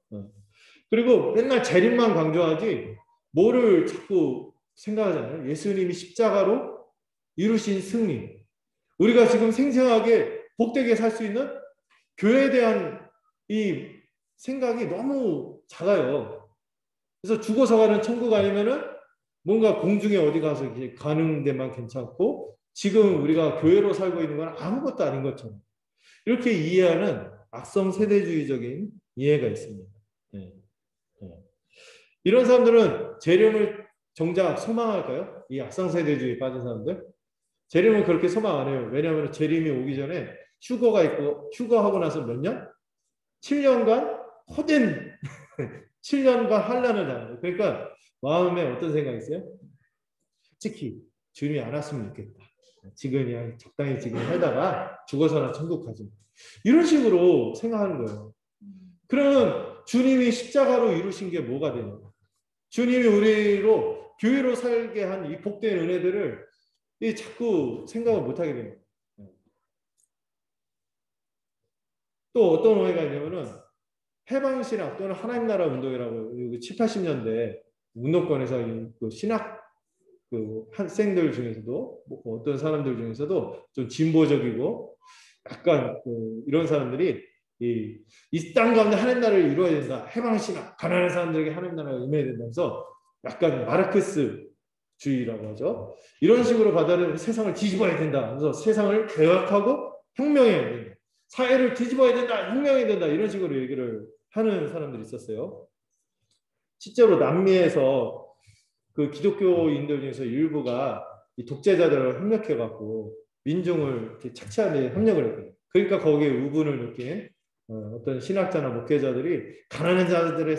그리고 맨날 재림만 강조하지 뭐를 자꾸 생각하잖아요. 예수님이 십자가로 이루신 승리. 우리가 지금 생생하게 복되게 살 수 있는 교회에 대한 이 생각이 너무 작아요. 그래서 죽어서 가는 천국 아니면은 뭔가 공중에 어디 가서 가는 데만 괜찮고 지금 우리가 교회로 살고 있는 건 아무것도 아닌 것처럼 이렇게 이해하는 악성 세대주의적인 이해가 있습니다. 네. 네. 이런 사람들은 재림을 정작 소망할까요? 이 악성 세대주의에 빠진 사람들? 재림은 그렇게 소망 안 해요. 왜냐하면 재림이 오기 전에 휴거가 있고 휴거하고 나서 몇 년? 7년간 호된 7년간 환란을 당해요. 그러니까 마음에 어떤 생각이 있어요? 솔직히 주님이 안 왔으면 좋겠다. 지금 그냥 적당히 지금 살다가 죽어서나 천국 가지. 이런 식으로 생각하는 거예요. 그러면 주님이 십자가로 이루신 게 뭐가 되냐? 주님이 우리로 교회로 살게 한 이 복된 은혜들을 자꾸 생각을 못하게 됩니다. 또 어떤 오해가 있냐면은 해방신학 또는 하나님 나라 운동이라고 7, 80년대 운동권에서 그 신학 그 학생들 중에서도 뭐 어떤 사람들 중에서도 좀 진보적이고 약간 이런 사람들이 이 땅 가운데 하나님 나라를 이루어야 된다. 해방신학 가난한 사람들에게 하나님 나라가 임해야 된다면서 약간 마르크스주의라고 하죠. 이런 식으로 받아들이는 세상을 뒤집어야 된다. 그래서 세상을 개혁하고 혁명해야 된다. 사회를 뒤집어야 된다. 혁명해야 된다. 이런 식으로 얘기를 하는 사람들이 있었어요. 실제로 남미에서 그 기독교인들 중에서 일부가 이 독재자들을 협력해갖고 민중을 이렇게 착취하는 데 협력을 했거든요. 그러니까 거기에 우분을 느낀 어떤 신학자나 목회자들이 가난한 자들의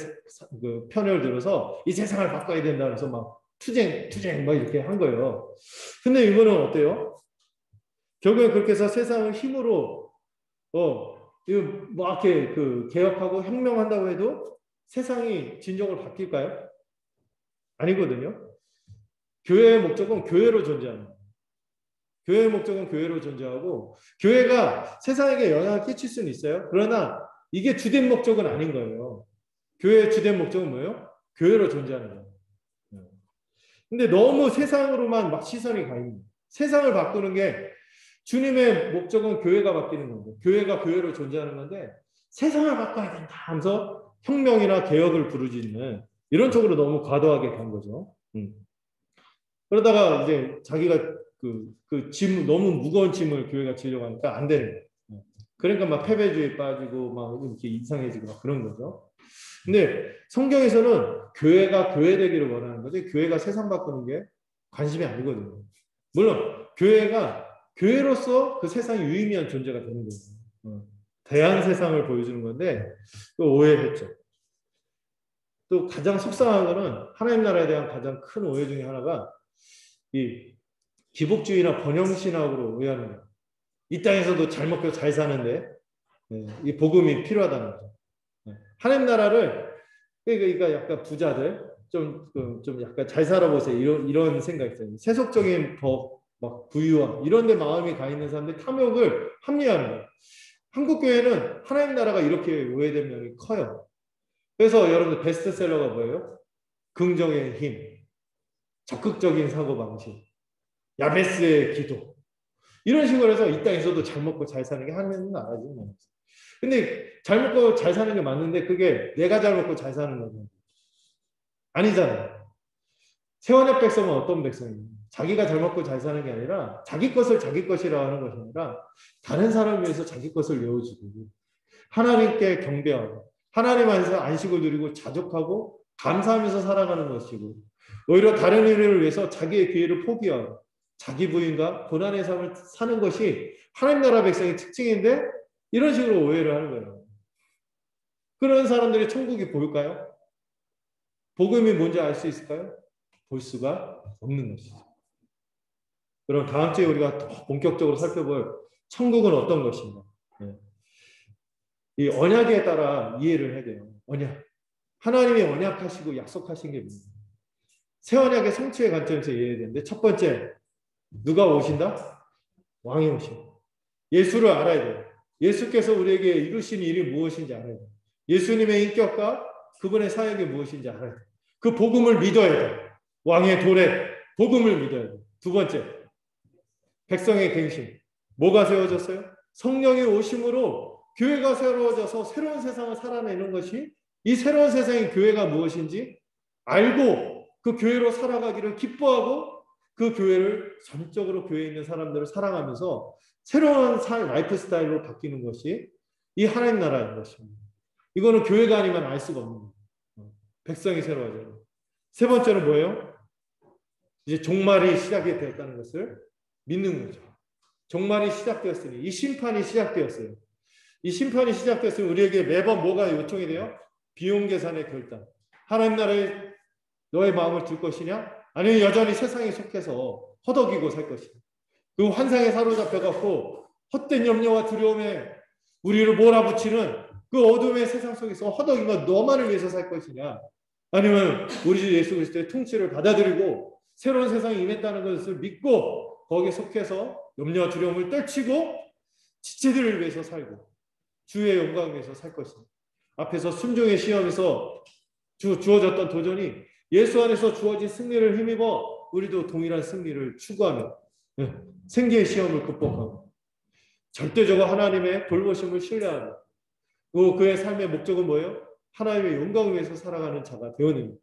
그 편을 들어서 이 세상을 바꿔야 된다 그래서 막 투쟁 막 이렇게 한 거예요. 근데 이거는 어때요? 결국에 그렇게 해서 세상을 힘으로 이거 막 이렇게 그 개혁하고 혁명한다고 해도 세상이 진정으로 바뀔까요? 아니거든요. 교회의 목적은 교회로 존재하는 거예요. 교회의 목적은 교회로 존재하고 교회가 세상에게 영향을 끼칠 수는 있어요. 그러나 이게 주된 목적은 아닌 거예요. 교회의 주된 목적은 뭐예요? 교회로 존재하는 거예요. 근데 너무 세상으로만 막 시선이 가 있는 거예요. 세상을 바꾸는 게 주님의 목적은 교회가 바뀌는 건데 교회가 교회로 존재하는 건데 세상을 바꿔야 된다 하면서 혁명이나 개혁을 부르짖는 이런 쪽으로 너무 과도하게 간 거죠. 그러다가 이제 자기가 그 짐, 너무 무거운 짐을 교회가 지려고 하니까 안 되는 거예요. 그러니까 막 패배주의에 빠지고 막 이렇게 이상해지고 막 그런 거죠. 근데 성경에서는 교회가 교회되기를 원하는 거지 교회가 세상 바꾸는 게 관심이 아니거든요. 물론 교회가 교회로서 그 세상이 유의미한 존재가 되는 거예요. 대한 세상을 보여주는 건데 또 오해했죠. 또 가장 속상한 거는 하나님 나라에 대한 가장 큰 오해 중에 하나가 이 기복주의나 번영신학으로 오해하는 거예요. 이 땅에서도 잘 먹고 잘 사는데 이 복음이 필요하다는 거죠. 하나님 나라를 그러니까 약간 부자들 좀 약간 잘 살아보세요 이런 생각이 있어요. 세속적인 법, 막 부유함 이런 데 마음이 가 있는 사람들이 탐욕을 합리화하는 거예요. 한국 교회는 하나님 나라가 이렇게 오해된 면이 커요. 그래서 여러분들 베스트셀러가 뭐예요? 긍정의 힘, 적극적인 사고방식, 야베스의 기도 이런 식으로 해서 이 땅에서도 잘 먹고 잘 사는 게 하나님 나라지. 근데 잘 먹고 잘 사는 게 맞는데 그게 내가 잘 먹고 잘 사는 거죠. 아니잖아요. 세원의 백성은 어떤 백성이에요? 자기가 잘 먹고 잘 사는 게 아니라 자기 것을 자기 것이라고 하는 것이 아니라 다른 사람을 위해서 자기 것을 내어주고 하나님께 경배하고 하나님 안에서 안식을 누리고 자족하고 감사하면서 살아가는 것이고 오히려 다른 일을 위해서 자기의 기회를 포기하고 자기 부인과 고난의 삶을 사는 것이 하나님 나라 백성의 특징인데 이런 식으로 오해를 하는 거예요. 그런 사람들이 천국이 보일까요? 복음이 뭔지 알 수 있을까요? 볼 수가 없는 것이죠. 그럼 다음 주에 우리가 더 본격적으로 살펴볼 천국은 어떤 것인가? 이 언약에 따라 이해를 해야 돼요. 언약. 하나님이 언약하시고 약속하신 게 뭐예요? 새 언약의 성취의 관점에서 이해해야 되는데 첫 번째, 누가 오신다? 왕이 오신다. 예수를 알아야 돼요. 예수께서 우리에게 이루신 일이 무엇인지 알아야 돼요. 예수님의 인격과 그분의 사역이 무엇인지 알아야 돼요. 그 복음을 믿어야 돼요. 왕의 도래, 복음을 믿어야 돼요. 두 번째, 백성의 갱신. 뭐가 세워졌어요? 성령의 오심으로 교회가 새로워져서 새로운 세상을 살아내는 것이 이 새로운 세상의 교회가 무엇인지 알고 그 교회로 살아가기를 기뻐하고 그 교회를 전적으로 교회에 있는 사람들을 사랑하면서 새로운 라이프 스타일로 바뀌는 것이 이 하나님 나라인 것입니다. 이거는 교회가 아니면 알 수가 없는 거예요. 백성이 새로워져요. 세 번째는 뭐예요? 이제 종말이 시작이 되었다는 것을 믿는 거죠. 종말이 시작되었으니 이 심판이 시작되었어요. 이 심판이 시작됐으면 우리에게 매번 뭐가 요청이 돼요? 비용 계산의 결단. 하나님 나라에 너의 마음을 둘 것이냐? 아니면 여전히 세상에 속해서 허덕이고 살 것이냐? 그 환상에 사로잡혀갖고 헛된 염려와 두려움에 우리를 몰아붙이는 그 어둠의 세상 속에서 허덕이며 너만을 위해서 살 것이냐? 아니면 우리 주 예수 그리스도의 통치를 받아들이고 새로운 세상이 임했다는 것을 믿고 거기에 속해서 염려와 두려움을 떨치고 지체들을 위해서 살고 주의 영광을 위해서 살 것입니다. 앞에서 순종의 시험에서 주어졌던 도전이 예수 안에서 주어진 승리를 힘입어 우리도 동일한 승리를 추구하며 생계의 시험을 극복하고 절대적으로 하나님의 돌보심을 신뢰하며 그의 삶의 목적은 뭐예요? 하나님의 영광을 위해서 살아가는 자가 되어내는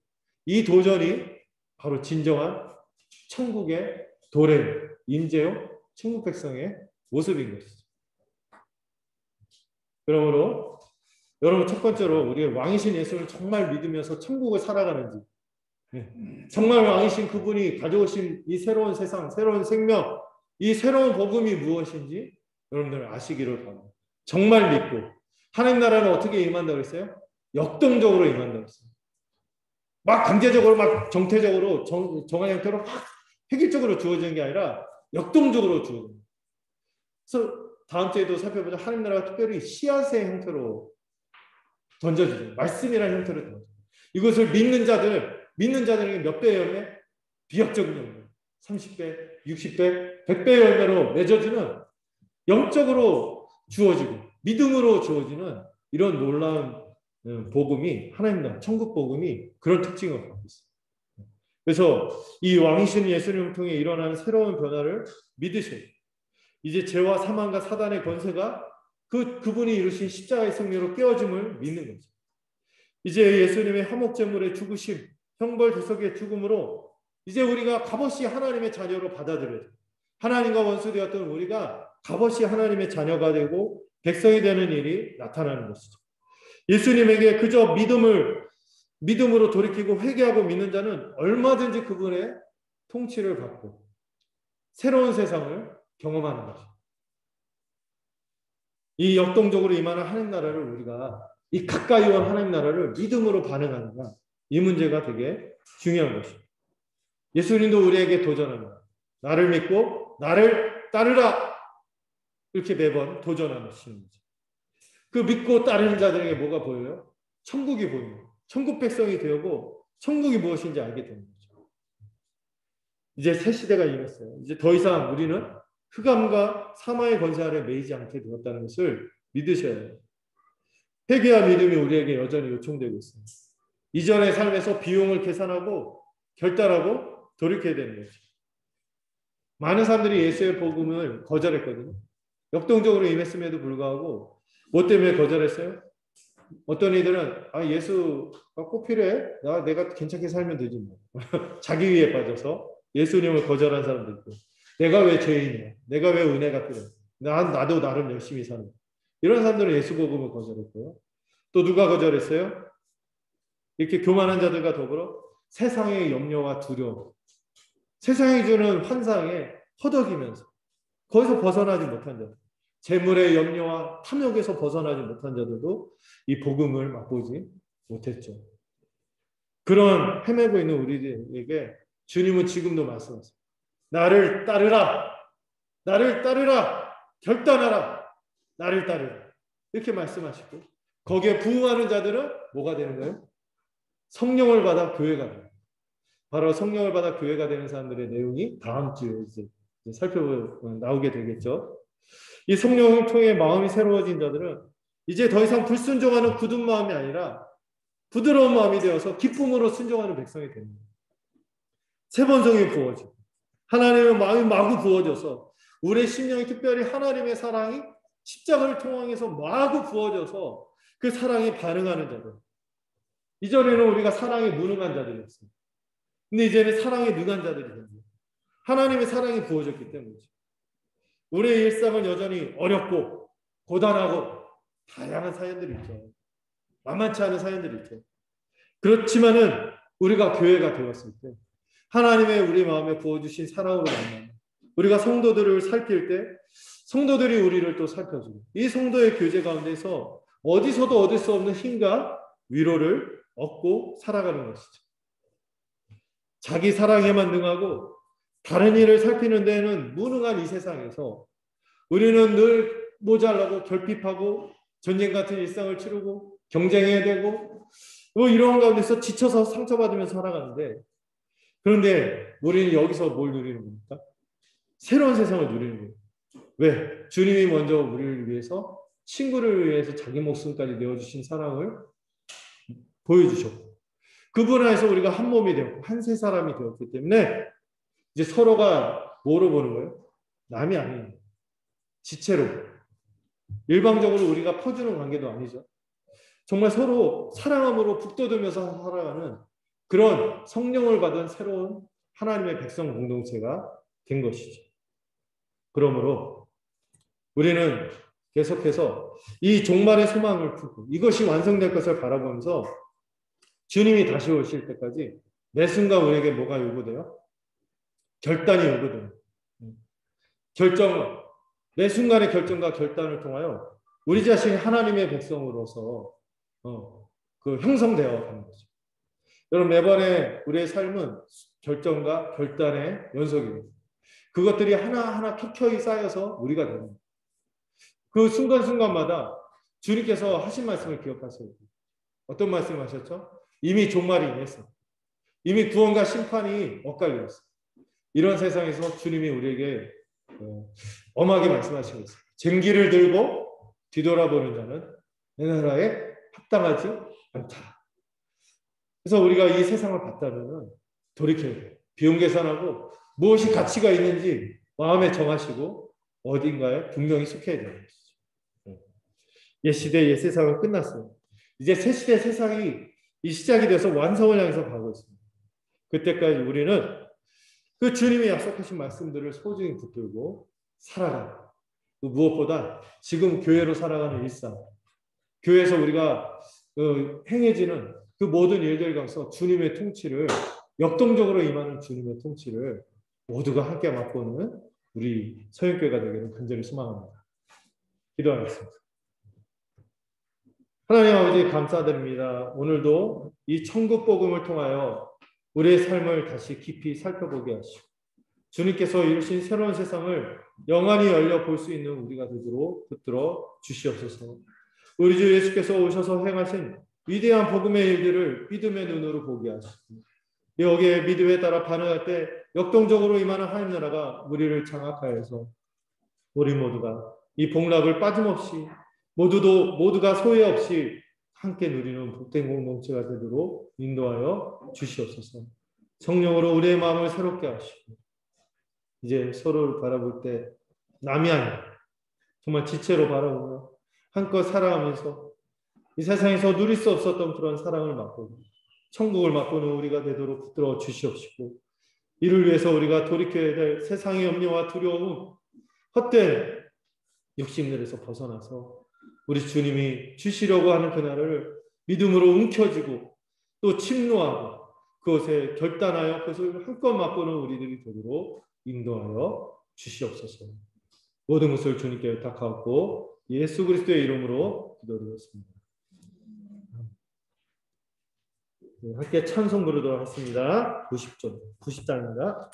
이 도전이 바로 진정한 천국의 도래, 인재요 천국 백성의 모습인 것이죠. 그러므로 여러분 첫 번째로 우리의 왕이신 예수를 정말 믿으면서 천국을 살아가는지 정말 왕이신 그분이 가져오신 이 새로운 세상, 새로운 생명, 이 새로운 복음이 무엇인지 여러분들 아시기를 바랍니다. 정말 믿고 하나님 나라는 어떻게 임한다고 했어요? 역동적으로 임한다고 했어요. 막 강제적으로 막 정태적으로 정한 형태로 막 획일적으로 주어지는 게 아니라 역동적으로 주어집니다. 그래서 다음 주에도 살펴보자. 하나님 나라가 특별히 씨앗의 형태로 던져주죠. 말씀이라는 형태로 던져. 이것을 믿는 자들에게 몇 배의 열매? 비약적인 열매. 30배, 60배, 100배의 열매로 맺어주는 영적으로 주어지고 믿음으로 주어지는 이런 놀라운 복음이 하나님 나라 천국 복음이 그런 특징을 갖고 있어요. 그래서 이 왕이신 예수님을 통해 일어나는 새로운 변화를 믿으셔야 돼요. 이제 죄와 사망과 사단의 권세가 그분이 이루신 십자가의 승리로 깨어짐을 믿는 거죠. 이제 예수님의 화목제물의 죽으심, 형벌 구속의 죽음으로 이제 우리가 값없이 하나님의 자녀로 받아들여야 돼요. 하나님과 원수되었던 우리가 값없이 하나님의 자녀가 되고 백성이 되는 일이 나타나는 것이죠. 예수님에게 그저 믿음으로 돌이키고 회개하고 믿는 자는 얼마든지 그분의 통치를 받고 새로운 세상을 경험하는 것이죠. 이 역동적으로 임하는 하나님 나라를 우리가 이 가까이 온 하나님 나라를 믿음으로 반응하는가, 이 문제가 되게 중요한 것입니다. 예수님도 우리에게 도전합니다. 나를 믿고 나를 따르라, 이렇게 매번 도전하시는 거죠. 그 믿고 따르는 자들에게 뭐가 보여요? 천국이 보입니다. 천국 백성이 되고 천국이 무엇인지 알게 되는 거죠. 이제 새 시대가 임했어요. 이제 더 이상 우리는 흑암과 사망의 권세 아래 매이지 않게 되었다는 것을 믿으셔야 해요. 회개와 믿음이 우리에게 여전히 요청되고 있습니다. 이전의 삶에서 비용을 계산하고 결단하고 돌이켜야 되는 거죠. 많은 사람들이 예수의 복음을 거절했거든요. 역동적으로 임했음에도 불구하고 뭐 때문에 거절했어요? 어떤 이들은 예수가 꼭 필요해? 내가 괜찮게 살면 되지 뭐. 자기 위에 빠져서 예수님을 거절한 사람도 있고, 내가 왜 죄인이야? 내가 왜 은혜가 필요해? 나도 나름 열심히 사는. 이런 사람들은 예수 복음을 거절했고요. 또 누가 거절했어요? 이렇게 교만한 자들과 더불어 세상의 염려와 두려움, 세상이 주는 환상에 허덕이면서 거기서 벗어나지 못한 자들, 재물의 염려와 탐욕에서 벗어나지 못한 자들도 이 복음을 맛보지 못했죠. 그런 헤매고 있는 우리들에게 주님은 지금도 말씀하세요. 나를 따르라, 나를 따르라, 결단하라, 나를 따르라, 이렇게 말씀하시고, 거기에 부응하는 자들은 뭐가 되는 거예요? 성령을 받아 교회가 돼요. 바로 성령을 받아 교회가 되는 사람들의 내용이 다음 주에 이제 나오게 되겠죠. 이 성령을 통해 마음이 새로워진 자들은 이제 더 이상 불순종하는 굳은 마음이 아니라 부드러운 마음이 되어서 기쁨으로 순종하는 백성이 됩니다. 세 번성이 부어지고 하나님의 마음이 마구 부어져서 우리의 심령이 특별히 하나님의 사랑이 십자가를 통해서 마구 부어져서 그 사랑에 반응하는 자들. 이전에는 우리가 사랑에 무능한 자들이었습니다. 근데 이제는 사랑에 능한 자들이 됩니다. 하나님의 사랑이 부어졌기 때문이죠. 우리의 일상은 여전히 어렵고 고단하고 다양한 사연들이 있죠. 만만치 않은 사연들이 있죠. 그렇지만은 우리가 교회가 되었을 때 하나님의 우리 마음에 부어주신 사랑으로 만나면 우리가 성도들을 살필 때 성도들이 우리를 또 살펴주고 이 성도의 교제 가운데서 어디서도 얻을 수 없는 힘과 위로를 얻고 살아가는 것이죠. 자기 사랑에만 능하고 다른 일을 살피는 데는 무능한 이 세상에서 우리는 늘 모자라고 결핍하고 전쟁 같은 일상을 치르고 경쟁해야 되고 뭐 이런 가운데서 지쳐서 상처받으면서 살아가는데, 그런데 우리는 여기서 뭘 누리는 겁니까? 새로운 세상을 누리는 거예요. 왜? 주님이 먼저 우리를 위해서, 친구를 위해서 자기 목숨까지 내어주신 사랑을 보여주셨고, 그분 안에서 우리가 한 몸이 되었고 한 세 사람이 되었기 때문에 이제 서로가 뭐로 보는 거예요? 남이 아니에요. 지체로. 일방적으로 우리가 퍼주는 관계도 아니죠. 정말 서로 사랑함으로 북돋으면서 살아가는 그런 성령을 받은 새로운 하나님의 백성 공동체가 된 것이죠. 그러므로 우리는 계속해서 이 종말의 소망을 품고 이것이 완성될 것을 바라보면서 주님이 다시 오실 때까지 매 순간 우리에게 뭐가 요구돼요? 결단이 요구돼요. 매 순간의 결정과 결단을 통하여 우리 자신이 하나님의 백성으로서 형성되어 가는 거죠. 여러분, 매번의 우리의 삶은 결정과 결단의 연속입니다. 그것들이 하나하나 켜켜이 쌓여서 우리가 됩니다. 그 순간순간마다 주님께서 하신 말씀을 기억하셔야 돼요. 어떤 말씀하셨죠? 이미 종말이 임했어. 이미 구원과 심판이 엇갈려 있어. 이런 세상에서 주님이 우리에게 엄하게 말씀하시고 있어요. 쟁기를 들고 뒤돌아보는 자는 내 나라에 합당하지 않다. 그래서 우리가 이 세상을 봤다면 돌이켜야 돼요. 비용 계산하고 무엇이 가치가 있는지 마음에 정하시고 어딘가에 분명히 속해야 되는 것이죠. 옛 시대, 옛 세상은 끝났어요. 이제 새 시대 세상이 이 시작이 돼서 완성을 향해서 가고 있습니다. 그때까지 우리는 그 주님이 약속하신 말씀들을 소중히 붙들고 살아가는, 무엇보다 지금 교회로 살아가는 일상, 교회에서 우리가 행해지는 그 모든 일들 가서 주님의 통치를, 역동적으로 임하는 주님의 통치를 모두가 함께 맛보는 우리 서영교회가 되기를 간절히 소망합니다. 기도하겠습니다. 하나님 아버지 감사드립니다. 오늘도 이 천국 복음을 통하여 우리의 삶을 다시 깊이 살펴보게 하시고 주님께서 이루신 새로운 세상을 영원히 열려 볼 수 있는 우리가 되도록 붙들어 주시옵소서. 우리 주 예수께서 오셔서 행하신 위대한 복음의 일들을 믿음의 눈으로 보게 하시고 여기에 믿음에 따라 반응할 때 역동적으로 임하는 하나님 나라가 우리를 장악하여서 우리 모두가 이 복락을 빠짐없이 모두가 소외 없이 함께 누리는 복된 공동체가 되도록 인도하여 주시옵소서. 성령으로 우리의 마음을 새롭게 하시고 이제 서로를 바라볼 때 남이 아니라 정말 지체로 바라보며 한껏 살아가면서 이 세상에서 누릴 수 없었던 그런 사랑을 맛보고 천국을 맛보는 우리가 되도록 붙들어 주시옵시고 이를 위해서 우리가 돌이켜야 될 세상의 염려와 두려움, 헛된 욕심들에서 벗어나서 우리 주님이 주시려고 하는 그날을 믿음으로 움켜쥐고 또 침노하고 그것에 결단하여 그것을 한껏 맛보는 우리들이 되도록 인도하여 주시옵소서. 모든 것을 주님께 부탁하고 예수 그리스도의 이름으로 기도드렸습니다. 함께 찬송 부르도록 하겠습니다. 90장입니다.